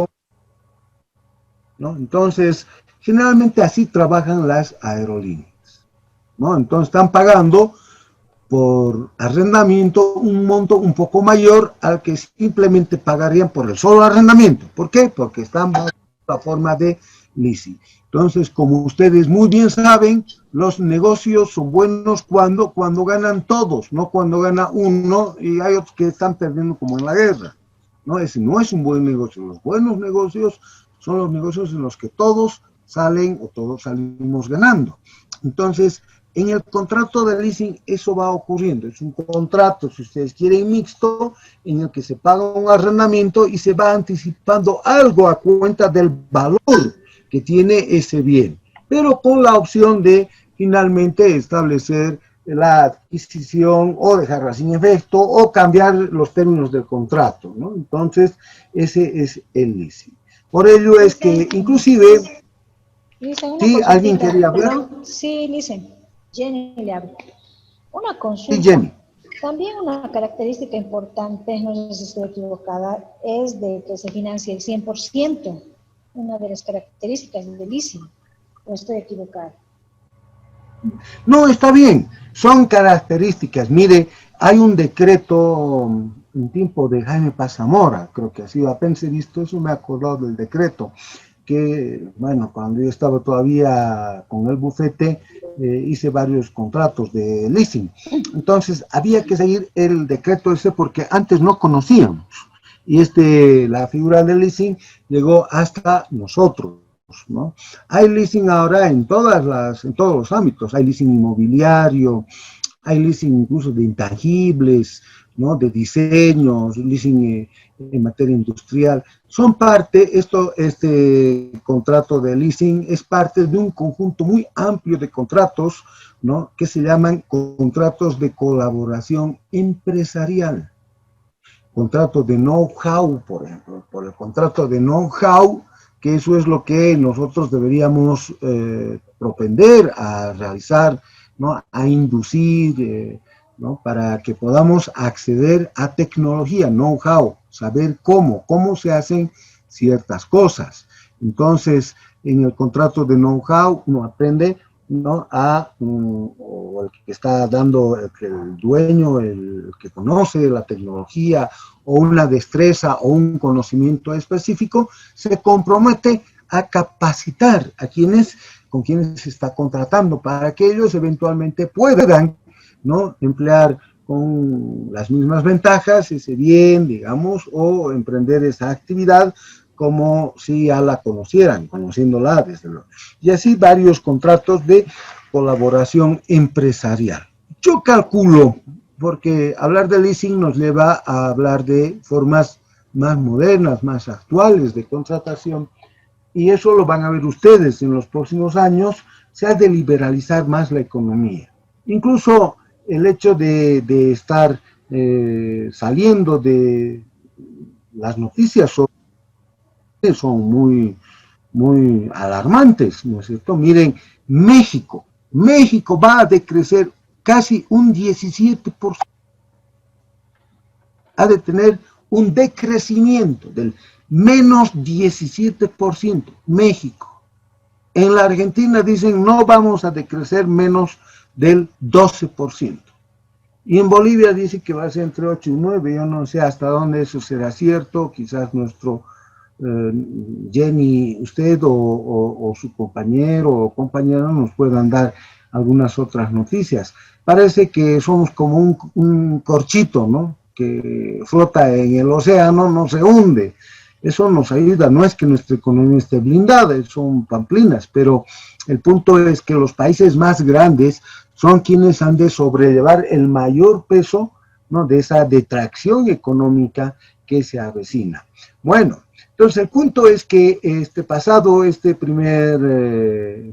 ¿no? Entonces, generalmente así trabajan las aerolíneas, ¿no? Entonces están pagando por arrendamiento un monto un poco mayor al que simplemente pagarían por el solo arrendamiento. ¿Por qué? Porque están bajo la forma de leasing. Entonces, como ustedes muy bien saben, los negocios son buenos cuando ganan todos, no cuando gana uno y hay otros que están perdiendo como en la guerra, ¿no? Ese no es un buen negocio. Los buenos negocios son los negocios en los que todos salen o todos salimos ganando. Entonces, en el contrato de leasing eso va ocurriendo. Es un contrato, si ustedes quieren, mixto, en el que se paga un arrendamiento y se va anticipando algo a cuenta del valor que tiene ese bien, pero con la opción de finalmente establecer la adquisición o dejarla sin efecto o cambiar los términos del contrato, ¿no? Entonces, ese es el leasing. Por ello es que, inclusive, ¿sí? ¿Alguien quería hablar? Sí, Licen. Jenny le habla. Una consulta. Sí, Jenny. También una característica importante, no sé si estoy equivocada, es de que se financie el 100%. Una de las características del leasing. ¿O estoy equivocada? No, está bien. Son características. Mire, hay un decreto en tiempo de Jaime Paz Zamora, creo que ha sido, apenas he visto eso, me he acordado del decreto, que, bueno, cuando yo estaba todavía con el bufete, hice varios contratos de leasing. Entonces, había que seguir el decreto ese porque antes no conocíamos. Y la figura del leasing llegó hasta nosotros, ¿no? Hay leasing ahora en todos los ámbitos. Hay leasing inmobiliario, hay leasing incluso de intangibles, ¿no? De diseños, leasing en materia industrial. Son parte, este contrato de leasing es parte de un conjunto muy amplio de contratos, ¿no? Que se llaman contratos de colaboración empresarial. Contrato de know-how, por ejemplo, por el contrato de know-how, que eso es lo que nosotros deberíamos propender a realizar, ¿no? A inducir, ¿no? Para que podamos acceder a tecnología, know-how, saber cómo se hacen ciertas cosas. Entonces, en el contrato de know-how uno aprende, ¿no? O el que está dando, el dueño, el que conoce la tecnología o una destreza o un conocimiento específico, se compromete a capacitar a con quienes se está contratando para que ellos eventualmente puedan, ¿no? Emplear con las mismas ventajas ese bien, digamos, o emprender esa actividad como si ya la conocieran, conociéndola desde luego. Y así varios contratos de colaboración empresarial. Yo calculo, porque hablar de leasing nos lleva a hablar de formas más modernas, más actuales de contratación, y eso lo van a ver ustedes en los próximos años. Se ha de liberalizar más la economía. Incluso el hecho de estar saliendo de las noticias son muy, muy alarmantes, ¿no es cierto? Miren, México va a decrecer casi un 17%. Ha de tener un decrecimiento del menos 17%, México. En la Argentina dicen no vamos a decrecer menos del 12%. Y en Bolivia dice que va a ser entre 8 y 9, yo no sé hasta dónde eso será cierto, quizás nuestro Jenny, usted o su compañero o compañera nos puedan dar algunas otras noticias. Parece que somos como un corchito, ¿no?, que flota en el océano, no se hunde. Eso nos ayuda, no es que nuestra economía esté blindada, son pamplinas, pero el punto es que los países más grandes son quienes han de sobrellevar el mayor peso, ¿no?, de esa detracción económica que se avecina. Bueno, entonces el punto es que pasado este primer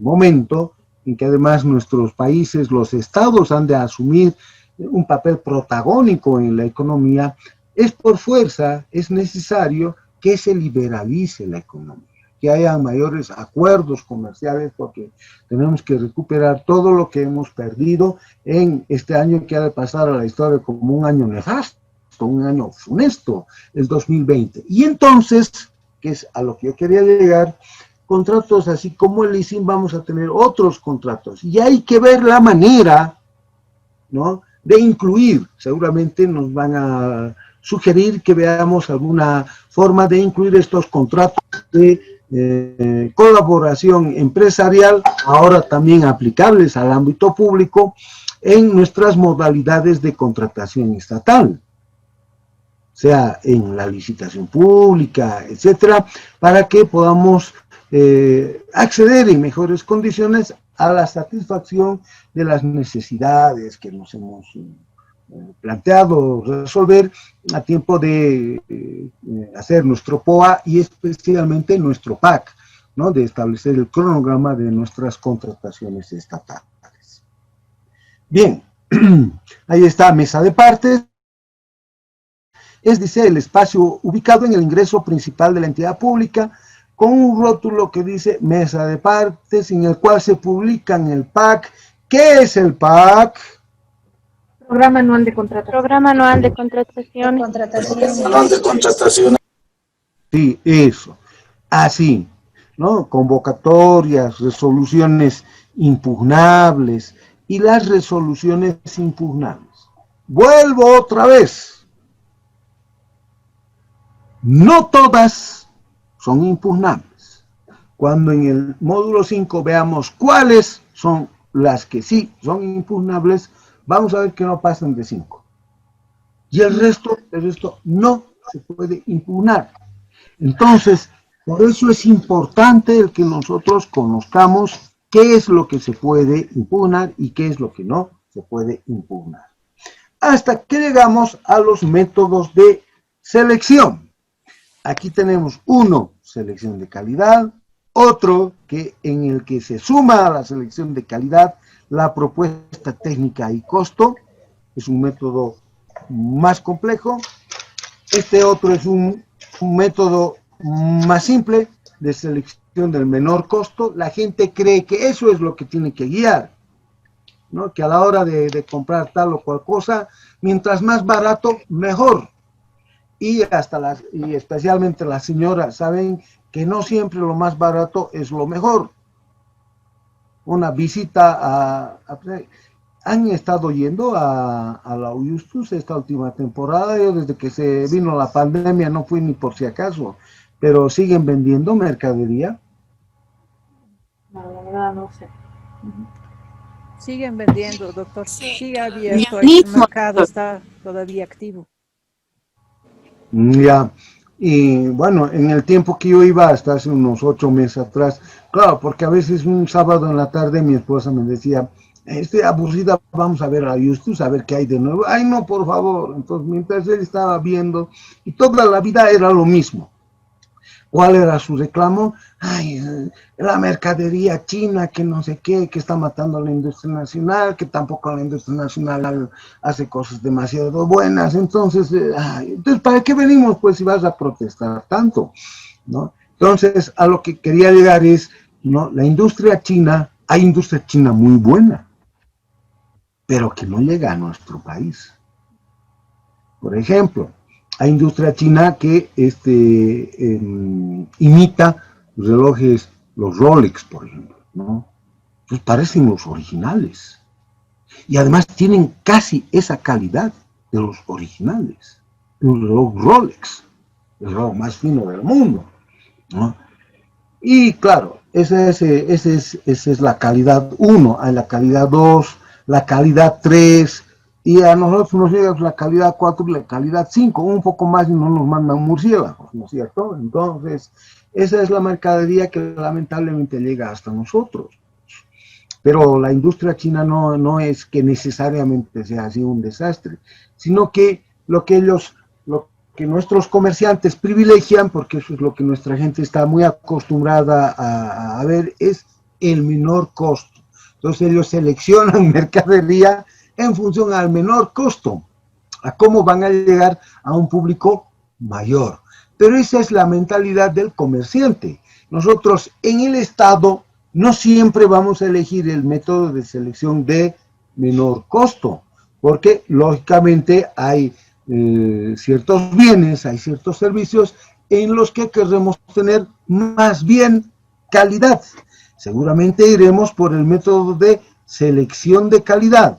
momento, en que además nuestros países, los estados han de asumir un papel protagónico en la economía, es por fuerza, es necesario que se liberalice la economía, que haya mayores acuerdos comerciales, porque tenemos que recuperar todo lo que hemos perdido en este año que ha de pasar a la historia como un año nefasto, un año funesto, el 2020. Y entonces, que es a lo que yo quería llegar, contratos así como el leasing, vamos a tener otros contratos, y hay que ver la manera, ¿no?, de incluir. Seguramente nos van a sugerir que veamos alguna forma de incluir estos contratos de colaboración empresarial, ahora también aplicables al ámbito público, en nuestras modalidades de contratación estatal, sea en la licitación pública, etcétera, para que podamos acceder en mejores condiciones a la satisfacción de las necesidades que nos hemos planteado resolver a tiempo de hacer nuestro POA y especialmente nuestro PAC, ¿no?, de establecer el cronograma de nuestras contrataciones estatales. Bien, ahí está mesa de partes. Es, dice, el espacio ubicado en el ingreso principal de la entidad pública, con un rótulo que dice mesa de partes, en el cual se publican el PAC. ¿Qué es el PAC? Programa anual de contratación. Programa anual de contratación. Anual de contratación. Sí, eso. Así, ¿no? Convocatorias, resoluciones impugnables y las resoluciones impugnables. Vuelvo otra vez. No todas son impugnables. Cuando en el módulo 5 veamos cuáles son las que sí son impugnables, vamos a ver que no pasan de 5. Y el resto no se puede impugnar. Entonces, por eso es importante el que nosotros conozcamos qué es lo que se puede impugnar y qué es lo que no se puede impugnar. Hasta que llegamos a los métodos de selección. Aquí tenemos uno, selección de calidad, otro en el que se suma a la selección de calidad la propuesta técnica y costo, es un método más complejo. Este otro es un método más simple de selección del menor costo. La gente cree que eso es lo que tiene que guiar, ¿no?, que a la hora de comprar tal o cual cosa, mientras más barato, mejor. Y especialmente las señoras saben que no siempre lo más barato es lo mejor. Una visita han estado yendo a la Uyustus esta última temporada. Yo desde que se vino la pandemia no fui ni por si acaso, pero siguen vendiendo mercadería. No, la verdad no sé. Siguen vendiendo, doctor. Sigue abierto, el mercado está todavía activo. Ya, y bueno, en el tiempo que yo iba, hasta hace unos 8 meses atrás, claro, porque a veces un sábado en la tarde mi esposa me decía, estoy aburrida, vamos a ver a YouTube, a ver qué hay de nuevo. Ay, no, por favor. Entonces, mientras él estaba viendo, y toda la vida era lo mismo. ¿Cuál era su reclamo? Ay, la mercadería china, que no sé qué, que está matando a la industria nacional, que tampoco la industria nacional hace cosas demasiado buenas. Entonces, entonces, ¿para qué venimos, pues, si vas a protestar tanto? ¿No? Entonces, a lo que quería llegar es, ¿no? La industria china, hay industria china muy buena, pero que no llega a nuestro país. Por ejemplo, hay industria china que imita los relojes, los Rolex, por ejemplo, ¿no? Pues parecen los originales. Y además tienen casi esa calidad de los originales. Un reloj Rolex, el reloj más fino del mundo, ¿no? Y claro, esa es la calidad 1, hay la calidad 2, la calidad 3, y a nosotros nos llega la calidad 4 y la calidad 5, un poco más y no nos mandan murciélagos, ¿no es cierto? Entonces, esa es la mercadería que lamentablemente llega hasta nosotros. Pero la industria china no es que necesariamente sea así un desastre, sino que lo que nuestros comerciantes privilegian, porque eso es lo que nuestra gente está muy acostumbrada a ver, es el menor costo. Entonces ellos seleccionan mercadería en función al menor costo, a cómo van a llegar a un público mayor. Pero esa es la mentalidad del comerciante. Nosotros en el Estado no siempre vamos a elegir el método de selección de menor costo, porque lógicamente hay ciertos bienes, hay ciertos servicios en los que queremos tener más bien calidad. Seguramente iremos por el método de selección de calidad.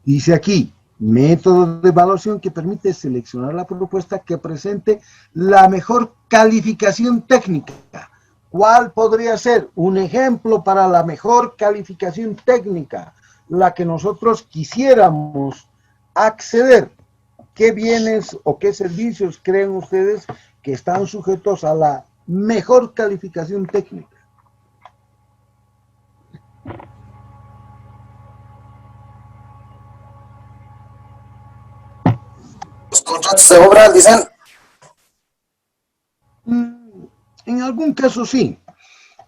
Dice aquí, método de evaluación que permite seleccionar la propuesta que presente la mejor calificación técnica. ¿Cuál podría ser un ejemplo para la mejor calificación técnica? La que nosotros quisiéramos acceder. ¿Qué bienes o qué servicios creen ustedes que están sujetos a la mejor calificación técnica? Los contratos de obra, dicen. En algún caso sí,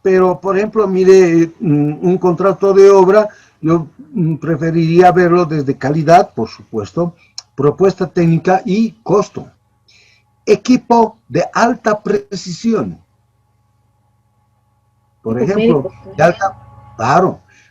pero por ejemplo, mire, un contrato de obra, yo preferiría verlo desde calidad, por supuesto, propuesta técnica y costo. Equipo de alta precisión. Por ejemplo,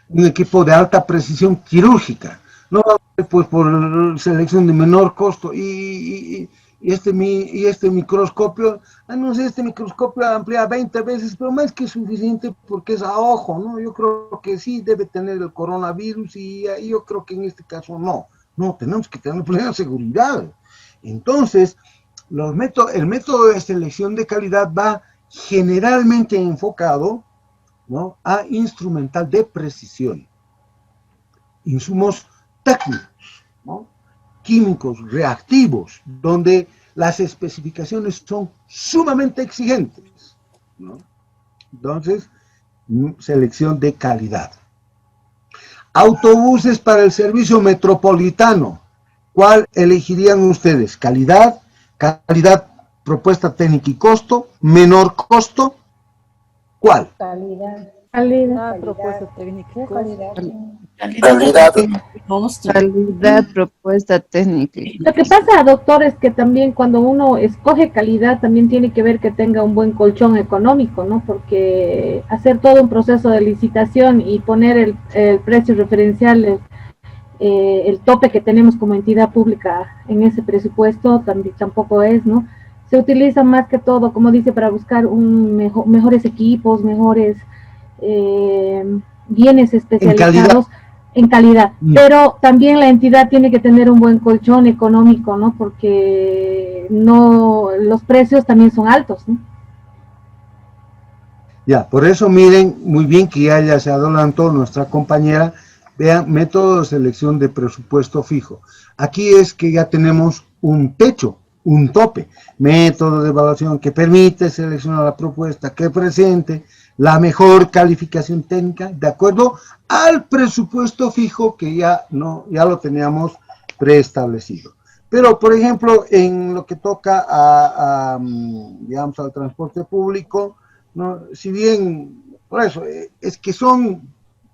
un equipo de alta precisión quirúrgica. No va a ser pues por selección de menor costo y este microscopio, no sé, este microscopio amplía 20 veces, pero más que suficiente porque es a ojo, ¿no? Yo creo que sí debe tener el coronavirus y yo creo que en este caso no. No, tenemos que tener plena seguridad. Entonces, el método de selección de calidad va generalmente enfocado, ¿no?, a instrumental de precisión. Insumos técnicos, ¿no?, químicos, reactivos, donde las especificaciones son sumamente exigentes, ¿no? Entonces, selección de calidad. Autobuses para el servicio metropolitano. ¿Cuál elegirían ustedes? ¿Calidad, propuesta técnica y costo, menor costo? ¿Cuál? Calidad. Propuesta técnica. Calidad, propuesta técnica. Lo que pasa, doctor, es que también cuando uno escoge calidad, también tiene que ver que tenga un buen colchón económico, ¿no? Porque hacer todo un proceso de licitación y poner el precio referencial, el tope que tenemos como entidad pública en ese presupuesto tampoco es, ¿no? Se utiliza más que todo, como dice, para buscar mejores equipos, mejores bienes especializados en calidad. Pero también la entidad tiene que tener un buen colchón económico, ¿no? Porque los precios también son altos, ¿no? Ya, por eso miren muy bien que ya se adelantó nuestra compañera. Vean, método de selección de presupuesto fijo. Aquí es que ya tenemos un techo, un tope. Método de evaluación que permite seleccionar la propuesta que presente la mejor calificación técnica de acuerdo al presupuesto fijo que ya lo teníamos preestablecido. Pero, por ejemplo, en lo que toca digamos, al transporte público, ¿no? Si bien, por eso, es que son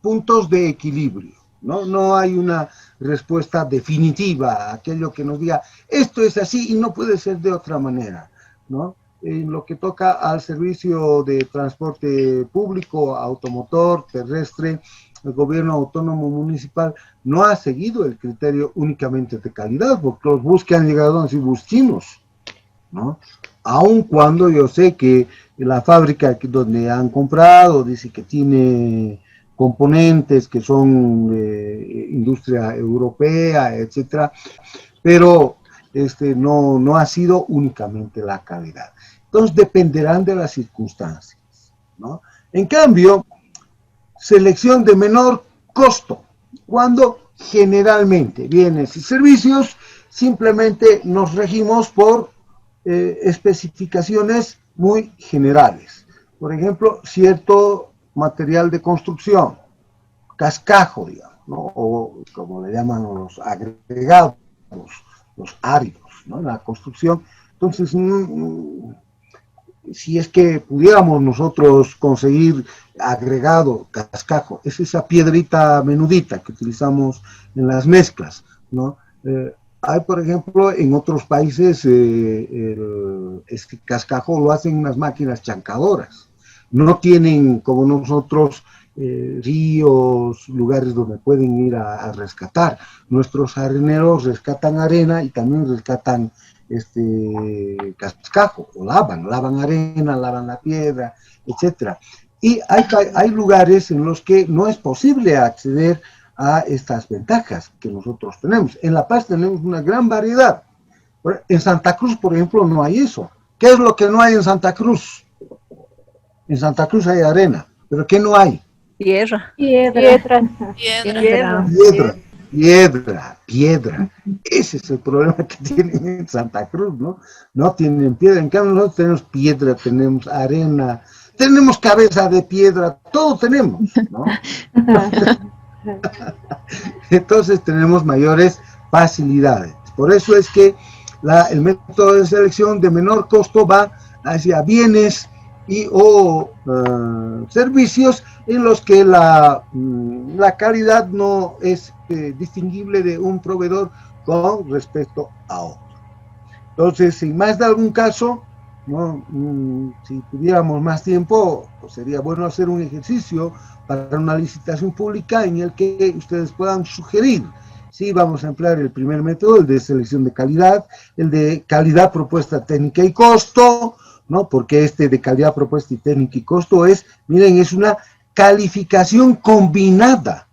puntos de equilibrio, ¿no? No hay una respuesta definitiva a aquello que nos diga, esto es así y no puede ser de otra manera, ¿no? En lo que toca al servicio de transporte público, automotor, terrestre, el gobierno autónomo municipal no ha seguido el criterio únicamente de calidad, porque los bus que han llegado han sido bus chinos, ¿no? Aun cuando yo sé que la fábrica donde han comprado dice que tiene componentes que son de industria europea, etcétera, pero no ha sido únicamente la calidad. Entonces dependerán de las circunstancias, ¿no? En cambio, selección de menor costo, cuando generalmente bienes y servicios simplemente nos regimos por especificaciones muy generales. Por ejemplo, cierto material de construcción, cascajo, digamos, ¿no? O como le llaman los agregados, los áridos, ¿no? La construcción. Entonces, si es que pudiéramos nosotros conseguir agregado, cascajo, es esa piedrita menudita que utilizamos en las mezclas, ¿no? Hay, por ejemplo, en otros países, este cascajo lo hacen unas máquinas chancadoras. No tienen, como nosotros, ríos, lugares donde pueden ir a rescatar. Nuestros areneros rescatan arena y también rescatan cascajo, o lavan arena, lavan la piedra, etcétera. Y hay lugares en los que no es posible acceder a estas ventajas que nosotros tenemos. En La Paz tenemos una gran variedad. En Santa Cruz, por ejemplo, no hay eso. ¿Qué es lo que no hay en Santa Cruz? En Santa Cruz hay arena, pero ¿qué no hay? Piedra. Ese es el problema que tienen en Santa Cruz, ¿no? No tienen piedra. En cambio, nosotros tenemos piedra, tenemos arena, tenemos cabeza de piedra, todo tenemos, ¿no? Entonces tenemos mayores facilidades. Por eso es que el método de selección de menor costo va hacia bienes o servicios en los que la calidad no es distinguible de un proveedor con respecto a otro. Entonces, sin más de algún caso, ¿no? Si tuviéramos más tiempo, pues sería bueno hacer un ejercicio para una licitación pública en el que ustedes puedan sugerir si vamos a emplear el primer método, el de selección de calidad, el de calidad, propuesta técnica y costo, ¿no? Porque de calidad, propuesta y técnica y costo es una calificación combinada.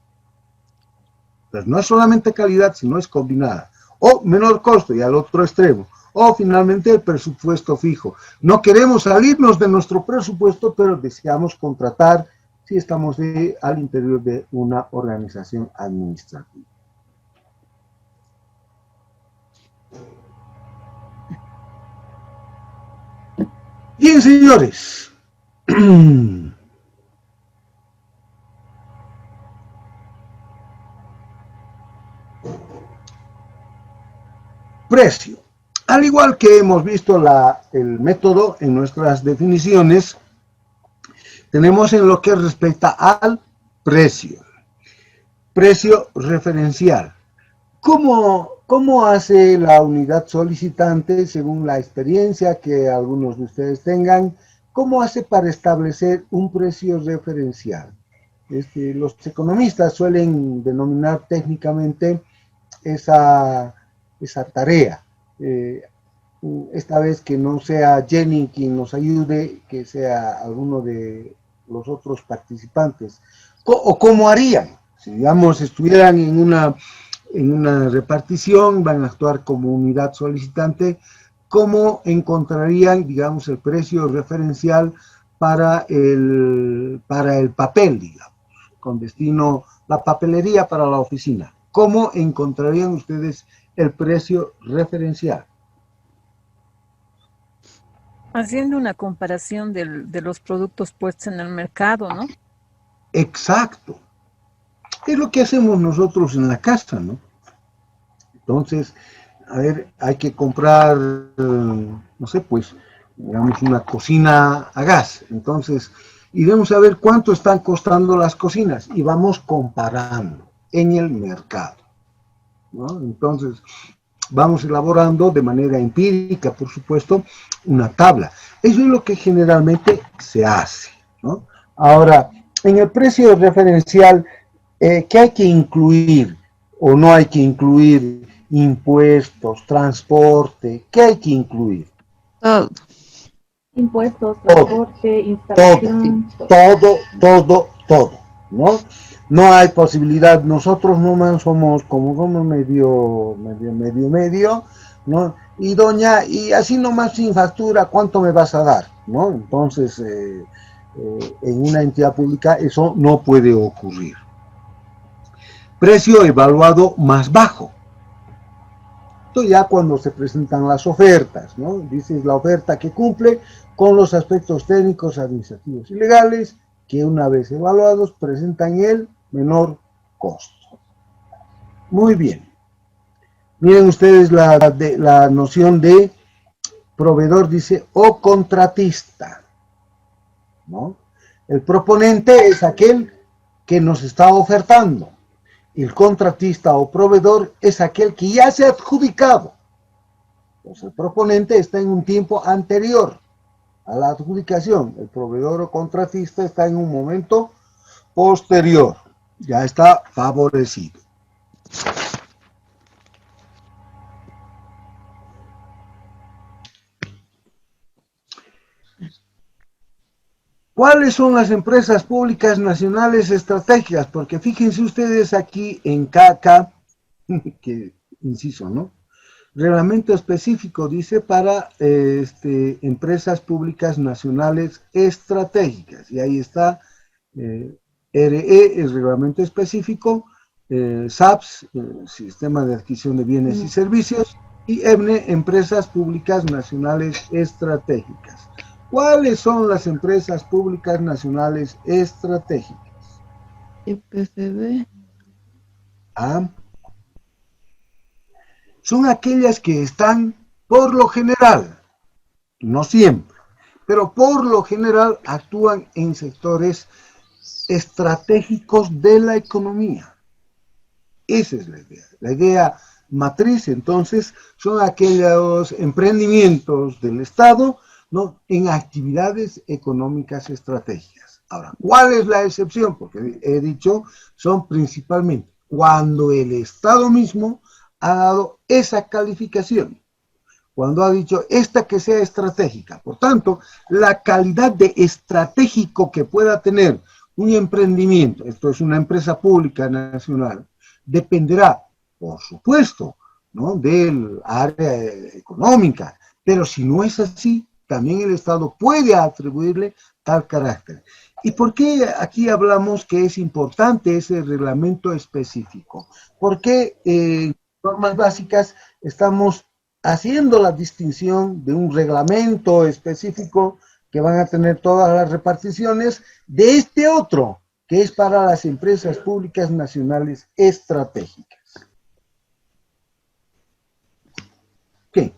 Pues no es solamente calidad, sino es combinada. O menor costo, y al otro extremo. O finalmente el presupuesto fijo. No queremos salirnos de nuestro presupuesto, pero deseamos contratar si estamos al interior de una organización administrativa. Bien, señores. Precio. Al igual que hemos visto el método en nuestras definiciones, tenemos en lo que respecta al precio. Precio referencial. ¿Cómo hace la unidad solicitante, según la experiencia que algunos de ustedes tengan, cómo hace para establecer un precio referencial? Los economistas suelen denominar técnicamente esa tarea. Esta vez que no sea Jenny quien nos ayude, que sea alguno de los otros participantes. ¿O cómo harían? Si, digamos, estuvieran en una repartición, van a actuar como unidad solicitante, ¿cómo encontrarían, digamos, el precio referencial para el papel, digamos, con destino, la papelería para la oficina? ¿Cómo encontrarían ustedes el precio referencial? Haciendo una comparación de los productos puestos en el mercado, ¿no? Exacto. Es lo que hacemos nosotros en la casa, ¿no? Entonces, a ver, hay que comprar, no sé, pues, digamos, una cocina a gas. Entonces, iremos a ver cuánto están costando las cocinas y vamos comparando en el mercado, ¿no? Entonces, vamos elaborando de manera empírica, por supuesto, una tabla. Eso es lo que generalmente se hace, ¿no? Ahora, en el precio referencial, ¿qué hay que incluir o no hay que incluir? Impuestos, transporte, ¿qué hay que incluir? Todo. Impuestos, transporte, instalación. Todo, ¿no? No hay posibilidad, nosotros nomás somos medio, ¿no? Y doña, y así nomás sin factura, ¿cuánto me vas a dar? ¿No? Entonces, en una entidad pública eso no puede ocurrir. Precio evaluado más bajo. Esto ya cuando se presentan las ofertas, ¿no? Dices la oferta que cumple con los aspectos técnicos, administrativos y legales, que una vez evaluados presentan el menor costo. Muy bien. Miren ustedes la noción de proveedor, dice, o contratista, ¿no? El proponente es aquel que nos está ofertando. El contratista o proveedor es aquel que ya se ha adjudicado. Pues el proponente está en un tiempo anterior a la adjudicación. El proveedor o contratista está en un momento posterior. Ya está favorecido. ¿Cuáles son las empresas públicas nacionales estratégicas? Porque fíjense ustedes aquí en CACA, que inciso, ¿no? Reglamento específico, dice, para empresas públicas nacionales estratégicas. Y ahí está, RE, el reglamento específico, SAPS, Sistema de Adquisición de Bienes y Servicios, y EBNE, Empresas Públicas Nacionales Estratégicas. ¿Cuáles son las empresas públicas nacionales estratégicas? YPFB. Son aquellas que están, por lo general, no siempre, pero por lo general actúan en sectores estratégicos de la economía. Esa es la idea. La idea matriz, entonces, son aquellos emprendimientos del Estado, ¿no?, en actividades económicas estratégicas. Ahora, ¿cuál es la excepción? Porque he dicho, son principalmente cuando el Estado mismo ha dado esa calificación, cuando ha dicho esta que sea estratégica. Por tanto, la calidad de estratégico que pueda tener un emprendimiento, esto es una empresa pública nacional, dependerá, por supuesto, ¿no?, del área económica, pero si no es así, también el Estado puede atribuirle tal carácter. ¿Y por qué aquí hablamos que es importante ese reglamento específico? Porque en normas básicas estamos haciendo la distinción de un reglamento específico que van a tener todas las reparticiones de este otro, que es para las empresas públicas nacionales estratégicas. ¿Qué?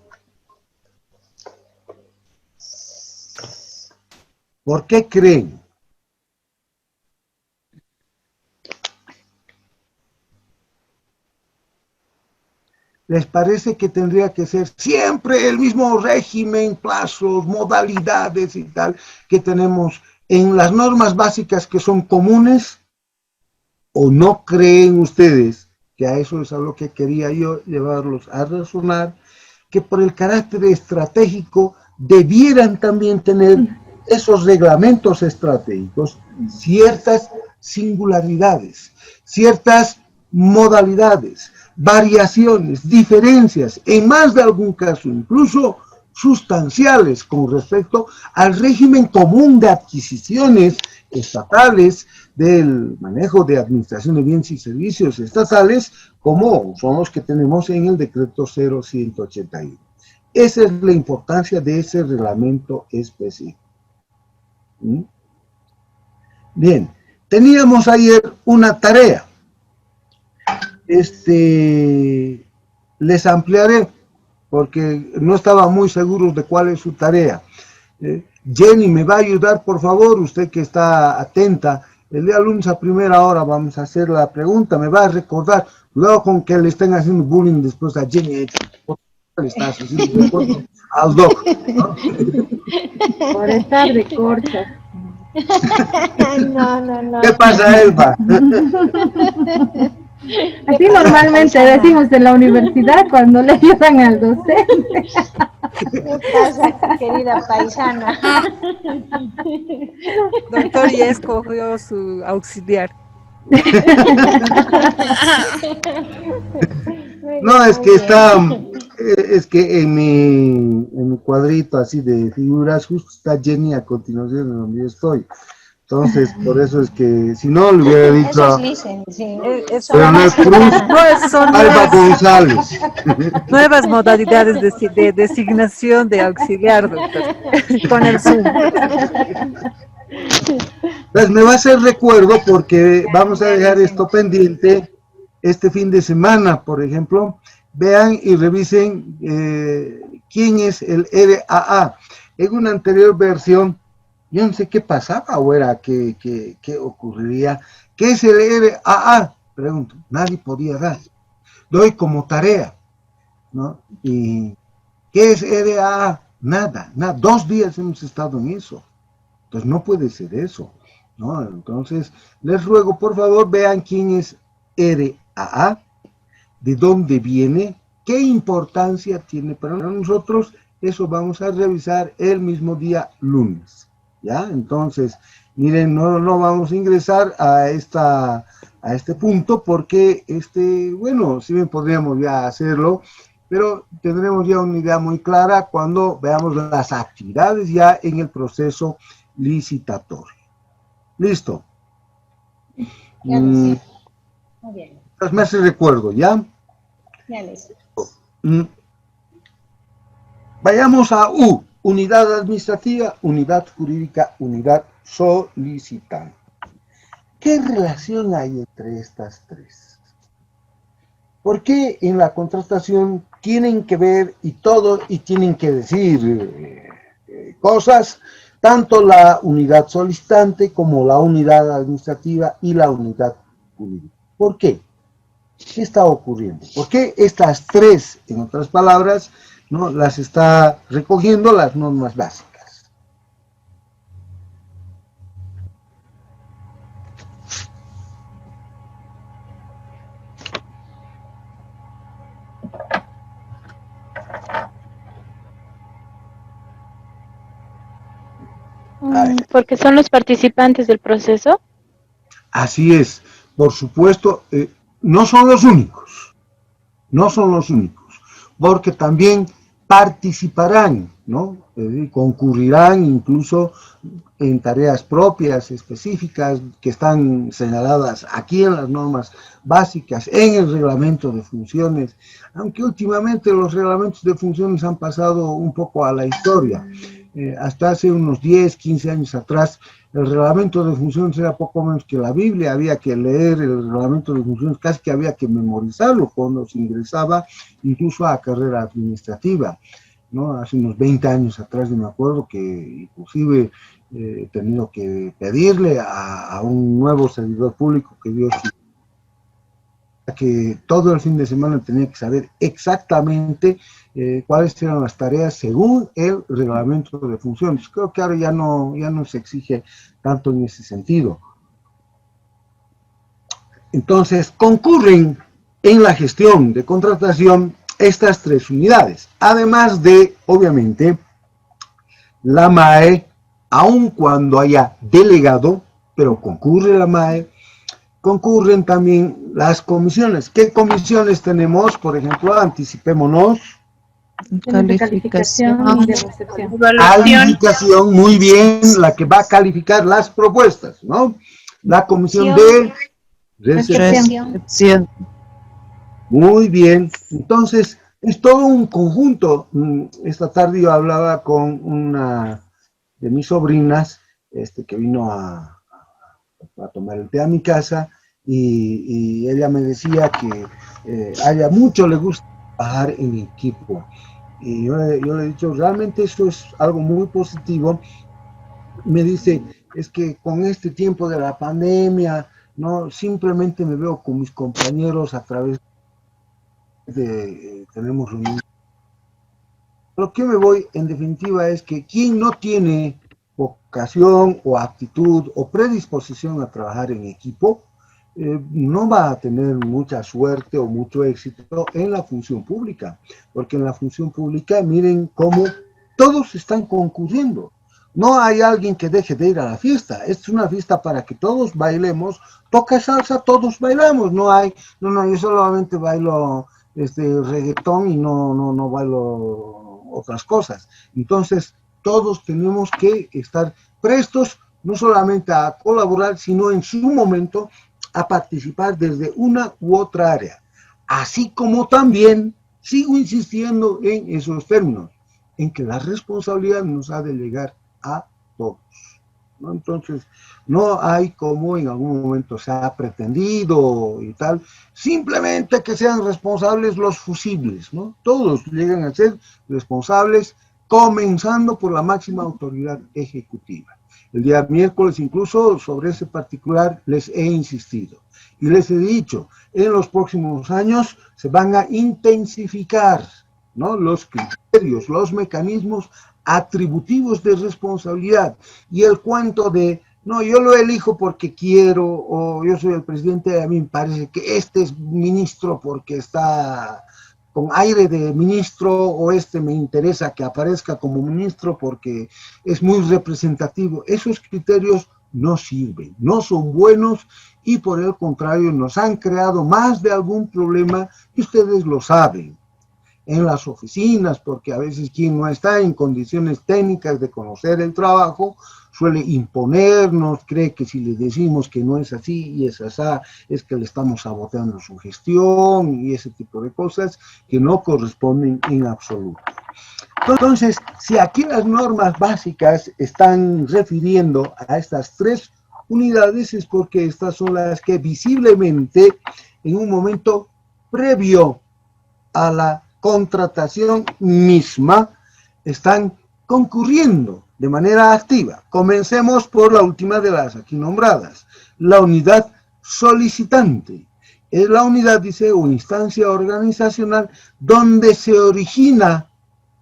¿Por qué creen? ¿Les parece que tendría que ser siempre el mismo régimen, plazos, modalidades y tal que tenemos en las normas básicas que son comunes? ¿O no creen ustedes, que a eso es a lo que quería yo llevarlos a razonar, que por el carácter estratégico debieran también tener esos reglamentos estratégicos ciertas singularidades, ciertas modalidades, variaciones, diferencias, en más de algún caso incluso sustanciales con respecto al régimen común de adquisiciones estatales, del manejo de administración de bienes y servicios estatales, como son los que tenemos en el decreto 0181. Esa es la importancia de ese reglamento específico. Bien, teníamos ayer una tarea. Les ampliaré, porque no estaba muy seguros de cuál es su tarea. Jenny, ¿me va a ayudar, por favor? Usted que está atenta. El día lunes a primera hora vamos a hacer la pregunta. Me va a recordar. Cuidado con que le estén haciendo bullying después a Jenny. Le estás haciendo recuerdo al doc, ¿no? Por estar de corcha. No. ¿Qué pasa, Elba? Así normalmente decimos en la universidad cuando le ayudan al docente. ¿Qué pasa, querida paisana? Doctor ya escogió su auxiliar. No, es que en mi cuadrito así de figuras justo está Jenny a continuación de donde yo estoy. Entonces, por eso es que, si no, le hubiera dicho Eso es Lisen, sí. pero no es Cruz, Alba González. Nuevas modalidades de designación de auxiliar, doctor, con el Zoom. Pues me va a hacer recuerdo porque vamos a dejar esto pendiente este fin de semana, por ejemplo. Vean y revisen quién es el RAA. En una anterior versión, yo no sé qué pasaba o era qué ocurriría. ¿Qué es el RAA? Pregunto, nadie podía dar. Doy como tarea, ¿no? ¿Y qué es RAA? Nada. 2 días hemos estado en eso. Entonces no puede ser eso, ¿no? Entonces, les ruego, por favor, vean quién es RAA, de dónde viene, qué importancia tiene para nosotros. Eso vamos a revisar el mismo día lunes, ¿ya? Entonces, miren, no vamos a ingresar a este punto porque, bueno, si bien podríamos ya hacerlo, pero tendremos ya una idea muy clara cuando veamos las actividades ya en el proceso licitatorio. ¿Listo? Ya lo sé. Muy bien. Pues me hace recuerdo, ¿ya? Ya lo sé. Vayamos a U, unidad administrativa, unidad jurídica, unidad solicitante. ¿Qué relación hay entre estas tres? ¿Por qué en la contratación tienen que ver y tienen que decir cosas, tanto la unidad solicitante como la unidad administrativa y la unidad jurídica? ¿Por qué? ¿Qué está ocurriendo? ¿Por qué estas tres, en otras palabras, no las está recogiendo las normas básicas? Porque son los participantes del proceso. Así es, por supuesto, no son los únicos, porque también participarán, ¿no? Concurrirán incluso en tareas propias, específicas, que están señaladas aquí en las normas básicas, en el reglamento de funciones, aunque últimamente los reglamentos de funciones han pasado un poco a la historia. Hasta hace unos 10, 15 años atrás, el reglamento de funciones era poco menos que la Biblia, había que leer el reglamento de funciones, casi que había que memorizarlo cuando se ingresaba incluso a carrera administrativa, ¿no? Hace unos 20 años atrás, yo me acuerdo que inclusive he tenido que pedirle a un nuevo servidor público que Dios, que todo el fin de semana tenía que saber exactamente cuáles eran las tareas según el reglamento de funciones. Creo que ahora ya no se exige tanto en ese sentido. Entonces, concurren en la gestión de contratación estas tres unidades, además de, obviamente, la MAE, aun cuando haya delegado, pero concurre la MAE, concurren también las comisiones. ¿Qué comisiones tenemos? Por ejemplo, anticipémonos. Calificación y de recepción. Calificación, muy bien, la que va a calificar las propuestas, ¿no? La comisión de recepción. Muy bien. Entonces, Es todo un conjunto. Esta tarde yo hablaba con una de mis sobrinas, que vino a tomar el té a mi casa, y ella me decía que a ella mucho le gusta trabajar en equipo. Y yo le he dicho, realmente eso es algo muy positivo. Me dice, es que con este tiempo de la pandemia, no, simplemente me veo con mis compañeros a través de, tenemos reuniones. Lo que me voy, en definitiva, es que quien no tiene vocación o aptitud o predisposición a trabajar en equipo, no va a tener mucha suerte o mucho éxito en la función pública, porque en la función pública miren cómo todos están concurriendo. No hay alguien que deje de ir a la fiesta. Esta es una fiesta para que todos bailemos. Toca salsa, todos bailamos. No, yo solamente bailo reggaetón y no bailo otras cosas. Entonces, todos tenemos que estar prestos no solamente a colaborar, sino en su momento a participar desde una u otra área. Así como también sigo insistiendo en esos términos, en que la responsabilidad nos ha de llegar a todos, ¿no? Entonces, no hay como en algún momento se ha pretendido y tal, simplemente que sean responsables los fusibles, ¿no? Todos llegan a ser responsables, comenzando por la máxima autoridad ejecutiva. El día miércoles incluso sobre ese particular les he insistido y les he dicho, en los próximos años se van a intensificar, ¿no?, los criterios, los mecanismos atributivos de responsabilidad, y el cuento de, no, yo lo elijo porque quiero, o yo soy el presidente, a mí me parece que este es ministro porque está con aire de ministro, o me interesa que aparezca como ministro porque es muy representativo. Esos criterios no sirven, no son buenos, y por el contrario nos han creado más de algún problema, y ustedes lo saben, en las oficinas, porque a veces quien no está en condiciones técnicas de conocer el trabajo suele imponernos, cree que si le decimos que no es así y es así, es que le estamos saboteando su gestión, y ese tipo de cosas que no corresponden en absoluto. Entonces, si aquí las normas básicas están refiriendo a estas 3 unidades, es porque estas son las que visiblemente en un momento previo a la contratación misma están concurriendo de manera activa. Comencemos por la última de las aquí nombradas, la unidad solicitante. Es la unidad, dice, o instancia organizacional donde se origina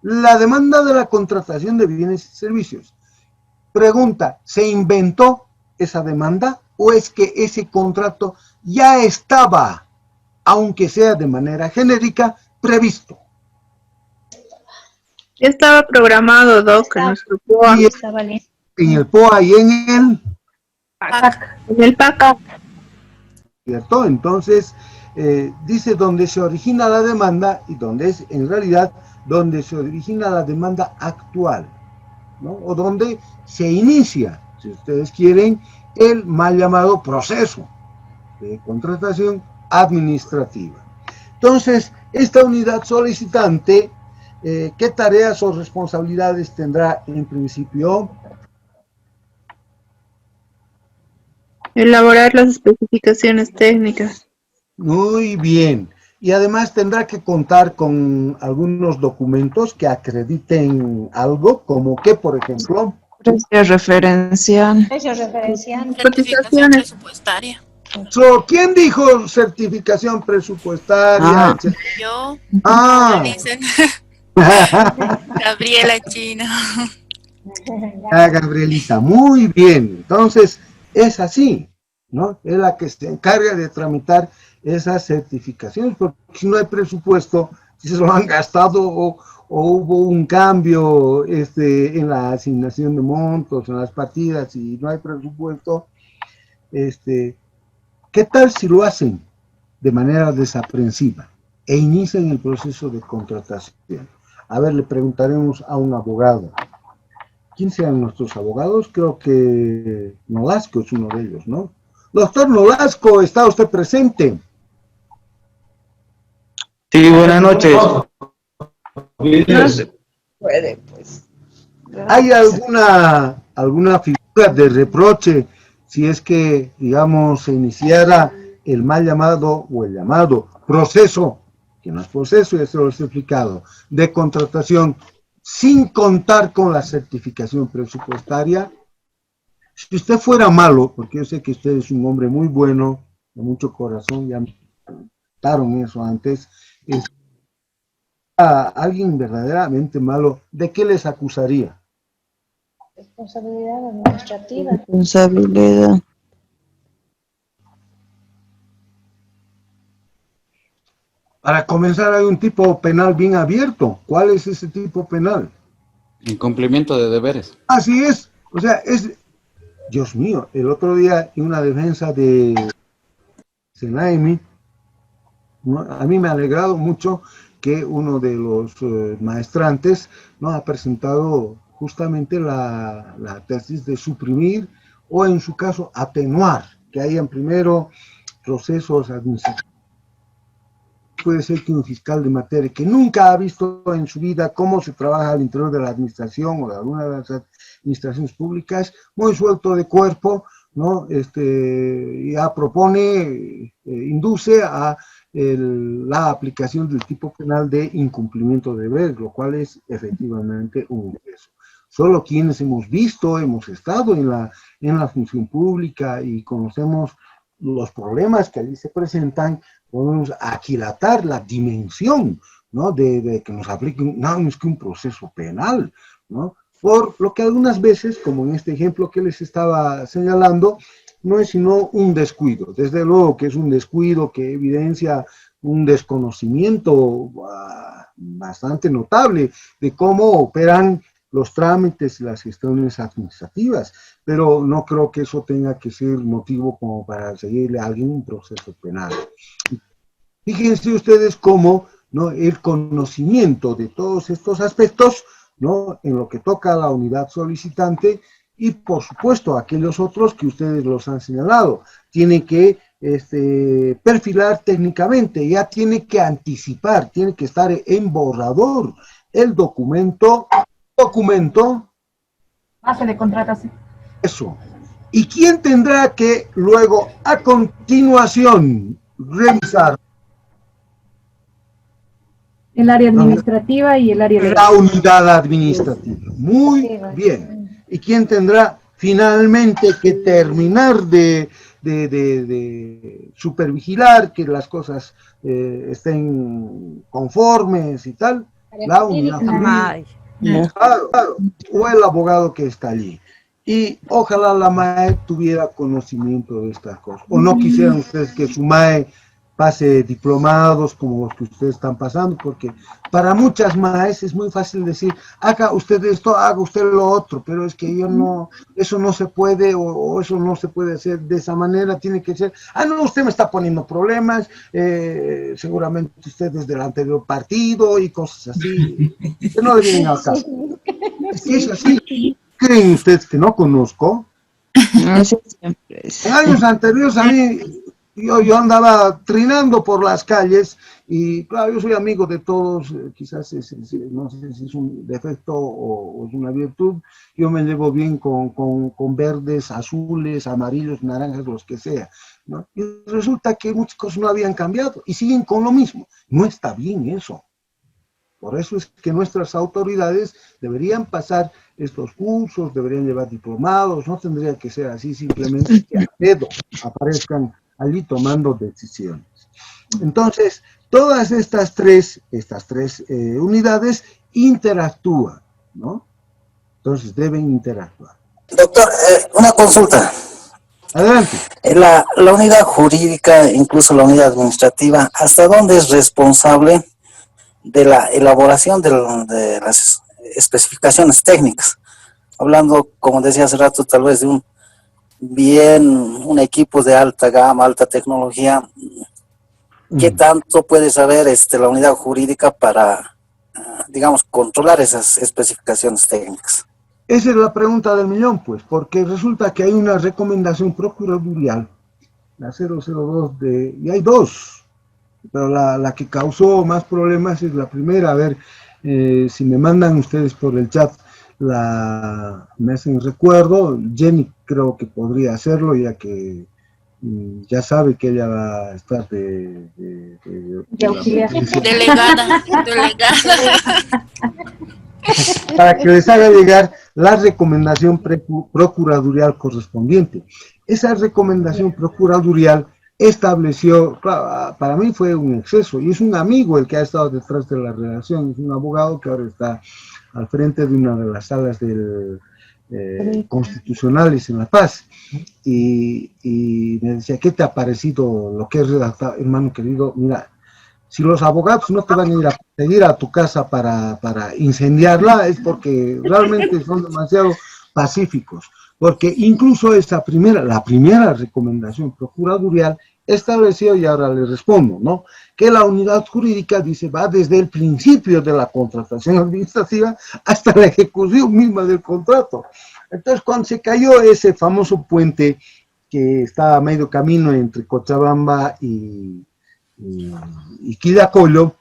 la demanda de la contratación de bienes y servicios. Pregunta, ¿se inventó esa demanda o es que ese contrato ya estaba, aunque sea de manera genérica, previsto? Ya estaba programado, Doc, en nuestro POA. En el POA y en el PAC. En el PAC. ¿Cierto? Entonces, dice donde se origina la demanda, y donde es en realidad donde se origina la demanda actual, ¿no? O donde se inicia, si ustedes quieren, el mal llamado proceso de contratación administrativa. Entonces, esta unidad solicitante, ¿qué tareas o responsabilidades tendrá en principio? Elaborar las especificaciones técnicas. Muy bien. Y además tendrá que contar con algunos documentos que acrediten algo, como que, por ejemplo, Precio referencial. Precio referencial. Certificación presupuestaria. ¿Quién dijo certificación presupuestaria? Yo. Me dicen. Gabriela Chino. Gabrielita, muy bien. Entonces, es así, ¿no? Es la que se encarga de tramitar esas certificaciones, porque si no hay presupuesto, si se lo han gastado o hubo un cambio en la asignación de montos, en las partidas, y no hay presupuesto, ¿qué tal si lo hacen de manera desaprensiva e inician el proceso de contratación? A ver, le preguntaremos a un abogado. ¿Quién sean nuestros abogados? Creo que Nolasco es uno de ellos, ¿no? Doctor Nolasco, ¿está usted presente? Sí, buenas noches. No se puede, pues. ¿Hay alguna figura de reproche si es que, digamos, se iniciara el mal llamado o el llamado proceso, que no es proceso, ya se lo he explicado, de contratación sin contar con la certificación presupuestaria? Si usted fuera malo, porque yo sé que usted es un hombre muy bueno, de mucho corazón, ya me contaron eso antes, a alguien verdaderamente malo, ¿de qué les acusaría? Responsabilidad administrativa. Responsabilidad. Para comenzar, hay un tipo penal bien abierto. ¿Cuál es ese tipo penal? Incumplimiento de deberes. Así es. O sea, es... Dios mío, el otro día en una defensa de Senaimi, ¿no? A mí me ha alegrado mucho que uno de los maestrantes, ¿no?, ha presentado justamente la tesis de suprimir o en su caso atenuar, que hayan primero procesos administrativos. Puede ser que un fiscal de materia que nunca ha visto en su vida cómo se trabaja al interior de la administración o de alguna de las administraciones públicas, muy suelto de cuerpo, ¿no? Ya propone, induce a la aplicación del tipo penal de incumplimiento de deberes, lo cual es efectivamente un ingreso. Solo quienes hemos visto, hemos estado en la función pública y conocemos los problemas que allí se presentan, podemos aquilatar la dimensión, ¿no?, de que nos apliquen, no es que un proceso penal, ¿no?, por lo que algunas veces, como en este ejemplo que les estaba señalando, no es sino un descuido. Desde luego que es un descuido que evidencia un desconocimiento bastante notable de cómo operan los trámites y las gestiones administrativas, pero no creo que eso tenga que ser motivo como para seguirle a alguien un proceso penal. Fíjense ustedes cómo, ¿no?, el conocimiento de todos estos aspectos, ¿no?, en lo que toca a la unidad solicitante y por supuesto aquellos otros que ustedes los han señalado, tiene que perfilar técnicamente, ya tiene que anticipar, tiene que estar en borrador el documento base de contratación. Eso. ¿Y quién tendrá que luego, a continuación, revisar? El área administrativa y el área de la unidad administrativa. Muy bien. ¿Y quién tendrá finalmente que terminar de supervigilar que las cosas estén conformes y tal? La unidad jurídica. Claro, o el abogado que está allí. Y ojalá la MAE tuviera conocimiento de estas cosas. O no quisieran ustedes que su MAE pase diplomados como los que ustedes están pasando, porque para muchas MAEs es muy fácil decir, haga usted esto, haga usted lo otro, pero es que yo no, eso no se puede, o eso no se puede hacer de esa manera, tiene que ser, no, usted me está poniendo problemas, seguramente usted es del anterior partido y cosas así, que no le vienen al caso. Es que es así. ¿Creen ustedes que no conozco? En años anteriores a mí, yo andaba trinando por las calles y claro, yo soy amigo de todos, quizás no sé si es un defecto o es una virtud, yo me llevo bien con verdes, azules, amarillos, naranjas, los que sea, ¿no? Y resulta que muchas cosas no habían cambiado y siguen con lo mismo. No está bien eso. Por eso es que nuestras autoridades deberían pasar estos cursos, deberían llevar diplomados, no tendría que ser así simplemente que a dedo aparezcan allí tomando decisiones. Entonces, todas estas tres unidades interactúan, ¿no? Entonces, deben interactuar. Doctor, una consulta. Adelante. La unidad jurídica, incluso la unidad administrativa, ¿hasta dónde es responsable de la elaboración de las especificaciones técnicas? Hablando, como decía hace rato, tal vez de un equipo de alta gama, alta tecnología, ¿qué tanto puede saber la unidad jurídica para, digamos, controlar esas especificaciones técnicas? Esa es la pregunta del millón, pues, porque resulta que hay una recomendación procuradural, la 002 y hay dos, pero la que causó más problemas es la primera. A ver, Si me mandan ustedes por el chat, me hacen recuerdo, Jenny creo que podría hacerlo, ya que ya sabe que ella va a estar de auxiliar. Delegada. Para que les haga llegar la recomendación procuradurial correspondiente. Esa recomendación procuradurial estableció, para mí fue un exceso, y es un amigo el que ha estado detrás de la redacción, es un abogado que ahora está al frente de una de las salas constitucionales en La Paz, y me decía, ¿qué te ha parecido lo que he redactado? Hermano querido, mira, si los abogados no te van a ir a pedir a tu casa para incendiarla, es porque realmente son demasiado pacíficos, porque incluso la primera recomendación procuradurial estableció, y ahora le respondo, ¿no?, que la unidad jurídica, dice, va desde el principio de la contratación administrativa hasta la ejecución misma del contrato. Entonces, cuando se cayó ese famoso puente que estaba a medio camino entre Cochabamba y Quillacollo,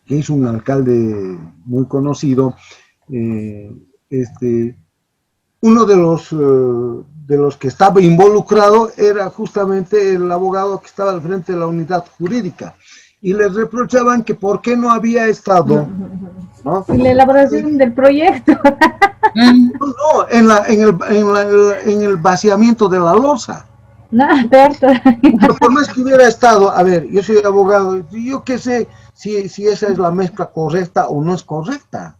que es un alcalde muy conocido, uno de los que estaba involucrado era justamente el abogado que estaba al frente de la unidad jurídica, y les reprochaban que por qué no había estado, ¿no?, en la elaboración del proyecto. No, en el vaciamiento de la losa. No, pero por más que hubiera estado, a ver, yo soy abogado, yo qué sé si esa es la mezcla correcta o no es correcta.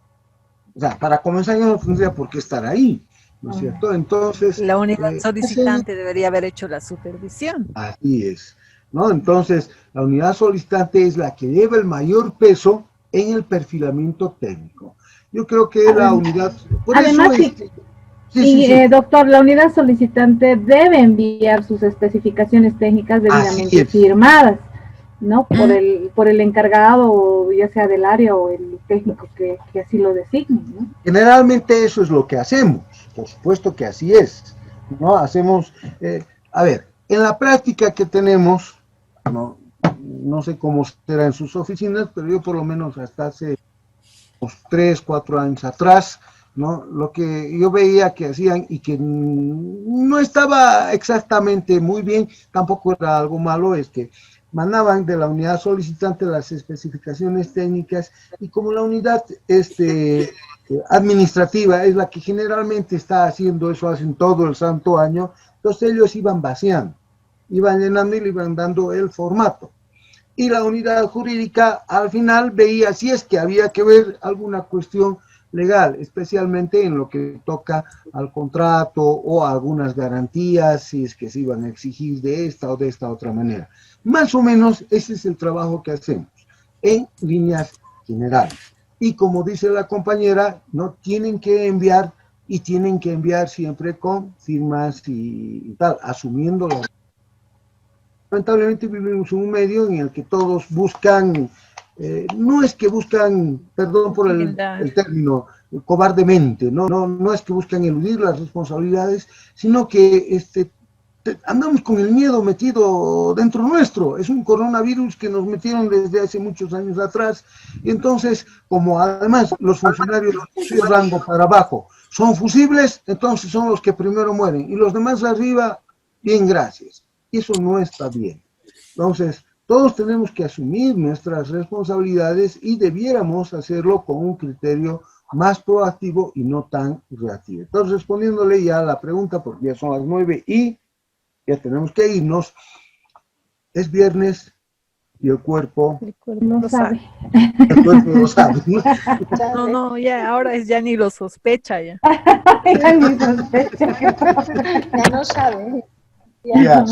O sea, para comenzar yo no tendría por qué estar ahí, ¿no es cierto? Entonces... La unidad solicitante debería haber hecho la supervisión. Así es, ¿no? Entonces, la unidad solicitante es la que lleva el mayor peso en el perfilamiento técnico. Yo creo que la unidad... Además, doctor, la unidad solicitante debe enviar sus especificaciones técnicas debidamente firmadas, ¿no? Por el encargado, ya sea del área o el técnico que así lo designe, ¿no? Generalmente eso es lo que hacemos, por supuesto que así es, ¿no? Hacemos, a ver, en la práctica que tenemos, no sé cómo será en sus oficinas, pero yo por lo menos hasta hace 3, 4 años atrás, ¿no?, lo que yo veía que hacían y que no estaba exactamente muy bien, tampoco era algo malo, es que mandaban de la unidad solicitante las especificaciones técnicas, y como la unidad administrativa es la que generalmente está haciendo eso, hacen todo el santo año, entonces ellos iban vaciando, iban llenando y le iban dando el formato. Y la unidad jurídica al final veía si es que había que ver alguna cuestión legal, especialmente en lo que toca al contrato o a algunas garantías, si es que se iban a exigir de esta o de esta otra manera. Más o menos ese es el trabajo que hacemos, en líneas generales. Y como dice la compañera, no tienen que enviar, y tienen que enviar siempre con firmas y tal, asumiendo la... Lamentablemente vivimos en un medio en el que todos buscan, no es que buscan, perdón por el término, cobardemente, no es que buscan eludir las responsabilidades, sino que andamos con el miedo metido dentro nuestro. Es un coronavirus que nos metieron desde hace muchos años atrás, y entonces, como además los funcionarios de rango para abajo son fusibles, entonces son los que primero mueren, y los demás arriba, bien, gracias. Y eso no está bien. Entonces, todos tenemos que asumir nuestras responsabilidades y debiéramos hacerlo con un criterio más proactivo y no tan reactivo. Entonces, respondiéndole ya a la pregunta, porque ya son las 9 y ya tenemos que irnos, es viernes y el cuerpo no sabe. El cuerpo lo sabe. No, ya, ahora ya ni lo sospecha ya. Ya ni sospecha. Ya no sabe. Ya.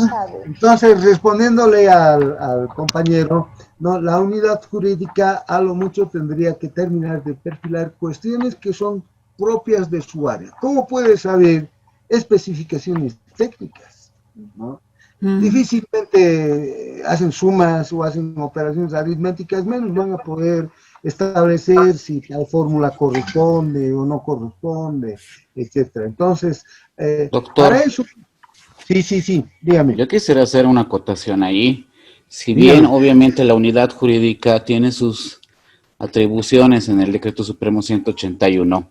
Entonces, respondiéndole al compañero, no, la unidad jurídica a lo mucho tendría que terminar de perfilar cuestiones que son propias de su área. ¿Cómo puede saber especificaciones técnicas? ¿No? Difícilmente hacen sumas o hacen operaciones aritméticas, menos van a poder establecer si la fórmula corresponde o no corresponde, etcétera. Entonces, doctor, para eso... Sí, dígame. Yo quisiera hacer una acotación ahí. Si bien, obviamente, la unidad jurídica tiene sus atribuciones en el Decreto Supremo 181.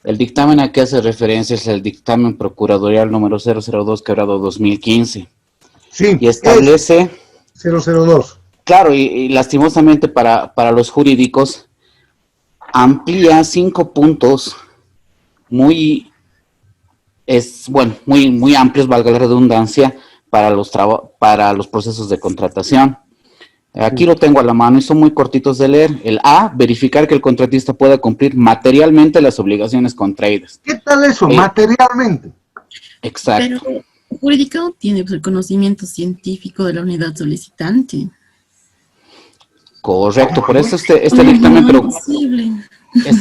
El dictamen a que hace referencia es el dictamen procuradorial número 002/2015. Sí, y establece... 002. Claro, y lastimosamente para los jurídicos, amplía 5 puntos muy amplios, valga la redundancia, para los procesos de contratación. Aquí lo tengo a la mano y son muy cortitos de leer. El A, verificar que el contratista pueda cumplir materialmente las obligaciones contraídas. ¿Qué tal eso? Materialmente. Exacto. Pero el jurídico tiene el conocimiento científico de la unidad solicitante. Correcto, por eso este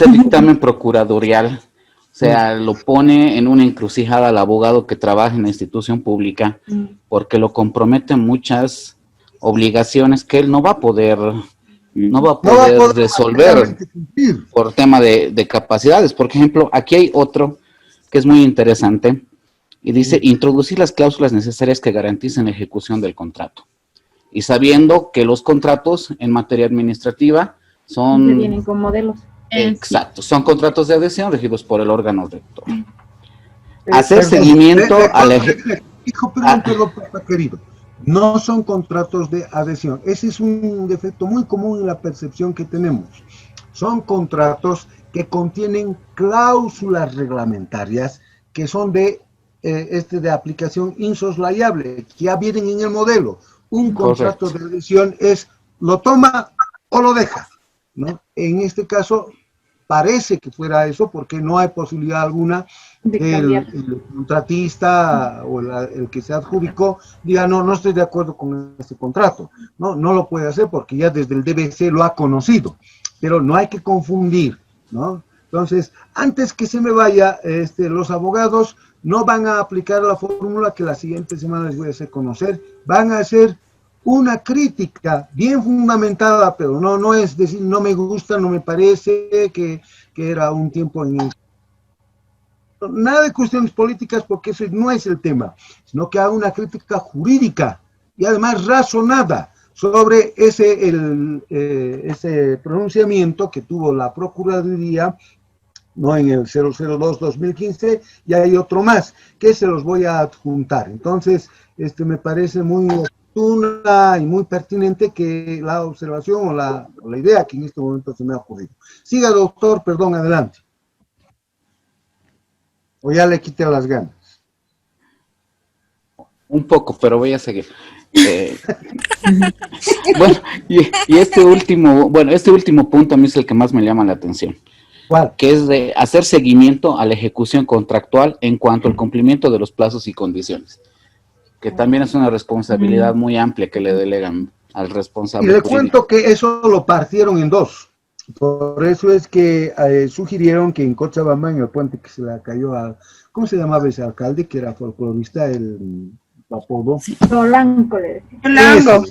dictamen procuradorial, o sea, lo pone en una encrucijada al abogado que trabaja en la institución pública, porque lo comprometen muchas obligaciones que él no va a poder resolver por tema de capacidades. Por ejemplo, aquí hay otro que es muy interesante y dice introducir las cláusulas necesarias que garanticen la ejecución del contrato. Y sabiendo que los contratos en materia administrativa son... vienen con modelos. Exacto, son contratos de adhesión regidos por el órgano rector. Hacer seguimiento a la... Perdón, papá querido. No son contratos de adhesión. Ese es un defecto muy común en la percepción que tenemos. Son contratos que contienen cláusulas reglamentarias que son de aplicación insoslayable, que ya vienen en el modelo. Un contrato de adhesión es, lo toma o lo deja, ¿no? En este caso, parece que fuera eso, porque no hay posibilidad alguna que el contratista o el que se adjudicó diga, no estoy de acuerdo con este contrato. No lo puede hacer porque ya desde el DBC lo ha conocido, pero no hay que confundir, ¿no? Entonces, antes que se me vaya, los abogados no van a aplicar la fórmula que la siguiente semana les voy a hacer conocer, van a hacer una crítica bien fundamentada, pero no es decir, no me gusta, no me parece, que era un tiempo en el... Nada de cuestiones políticas, porque eso no es el tema, sino que haga una crítica jurídica y además razonada sobre ese pronunciamiento que tuvo la Procuraduría, no en el 002-2015, y hay otro más, que se los voy a adjuntar. Entonces, me parece muy oportuna y muy pertinente que la observación o la idea que en este momento se me ha ocurrido. Siga, doctor, perdón, adelante. O ya le quité las ganas. Un poco, pero voy a seguir. Bueno, y este último punto a mí es el que más me llama la atención. ¿Cuál? Que es de hacer seguimiento a la ejecución contractual en cuanto al cumplimiento de los plazos y condiciones, que también es una responsabilidad muy amplia que le delegan al responsable. Y le cuento que eso lo partieron en dos. Por eso es que sugirieron que en Cochabamba, en el puente que se le cayó a... ¿Cómo se llamaba ese alcalde? Que era folclorista, el apodo. Rolanco, le decía.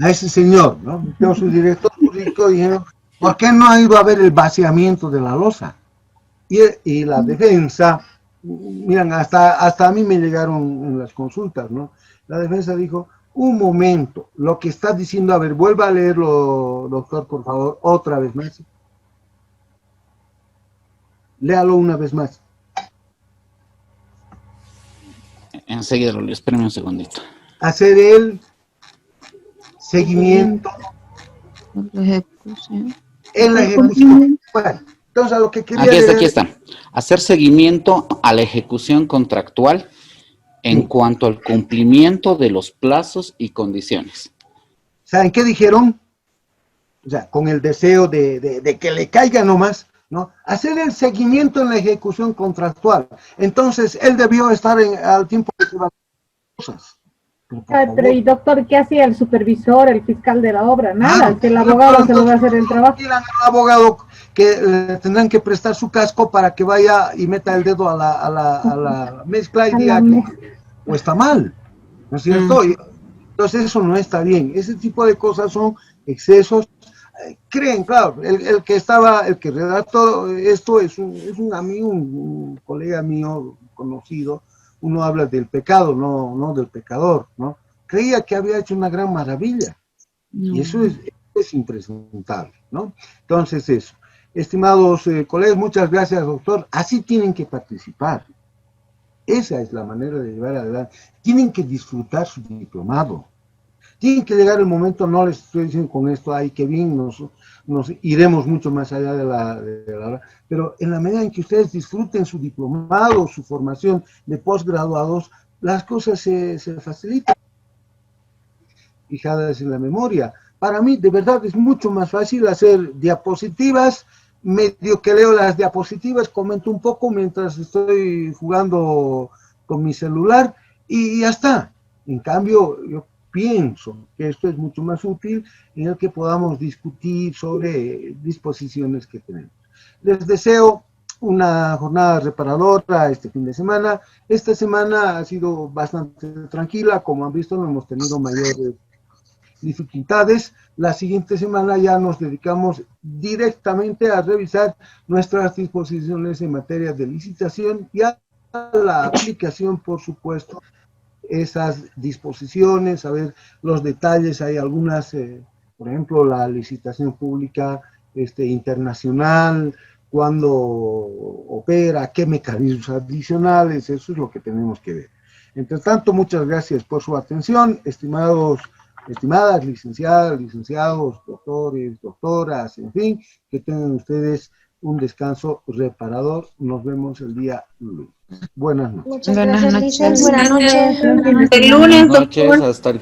A ese señor, ¿no? Entonces su director jurídico dijeron, ¿por qué no ha ido a ver el vaciamiento de la losa? Y la defensa, miran, hasta a mí me llegaron en las consultas, ¿no? La defensa dijo, un momento, lo que está diciendo, a ver, vuelva a leerlo, doctor, por favor, otra vez más. Léalo una vez más. Enseguida lo leo, espérame un segundito. Hacer el seguimiento en la ejecución. Bueno, entonces a lo que quería aquí está. Hacer seguimiento a la ejecución contractual en cuanto al cumplimiento de los plazos y condiciones. ¿Saben qué dijeron? O sea, con el deseo de que le caiga nomás, ¿no? Hacer el seguimiento en la ejecución contractual. Entonces, él debió estar al tiempo de sus cosas. Pero, ¿y doctor, qué hacía el supervisor, el fiscal de la obra? Nada, que el abogado se lo va a hacer el trabajo. El abogado que tendrán que prestar su casco para que vaya y meta el dedo a la mezcla y diga que o está mal, ¿no es cierto? Entonces eso no está bien. Ese tipo de cosas son excesos. Creen, claro, el que redactó esto es un amigo, un colega mío conocido. Uno habla del pecado, no del pecador, ¿no? Creía que había hecho una gran maravilla. Y eso es es impresentable, ¿no? Entonces eso. Estimados colegas, muchas gracias, doctor. Así tienen que participar. Esa es la manera de llevar adelante. Tienen que disfrutar su diplomado. Tiene que llegar el momento, no les estoy diciendo con esto, ay, qué bien, nos iremos mucho más allá de la, pero en la medida en que ustedes disfruten su diplomado, su formación de posgraduados, las cosas se facilitan, fijadas en la memoria. Para mí, de verdad, es mucho más fácil hacer diapositivas, medio que leo las diapositivas, comento un poco mientras estoy jugando con mi celular y ya está. En cambio, yo pienso que esto es mucho más útil en el que podamos discutir sobre disposiciones que tenemos. Les deseo una jornada reparadora este fin de semana. Esta semana ha sido bastante tranquila, como han visto, no hemos tenido mayores dificultades. La siguiente semana ya nos dedicamos directamente a revisar nuestras disposiciones en materia de licitación y a la aplicación, por supuesto, esas disposiciones, a ver los detalles. Hay algunas, por ejemplo, la licitación pública internacional, cuándo opera, qué mecanismos adicionales, eso es lo que tenemos que ver. Entre tanto, muchas gracias por su atención, estimadas, licenciadas, licenciados, doctores, doctoras, en fin, que tengan ustedes un descanso reparador. Nos vemos el día lunes. Buenas noches. Muchas gracias, Licen. Buenas noches. El lunes, Buenas noches, hasta el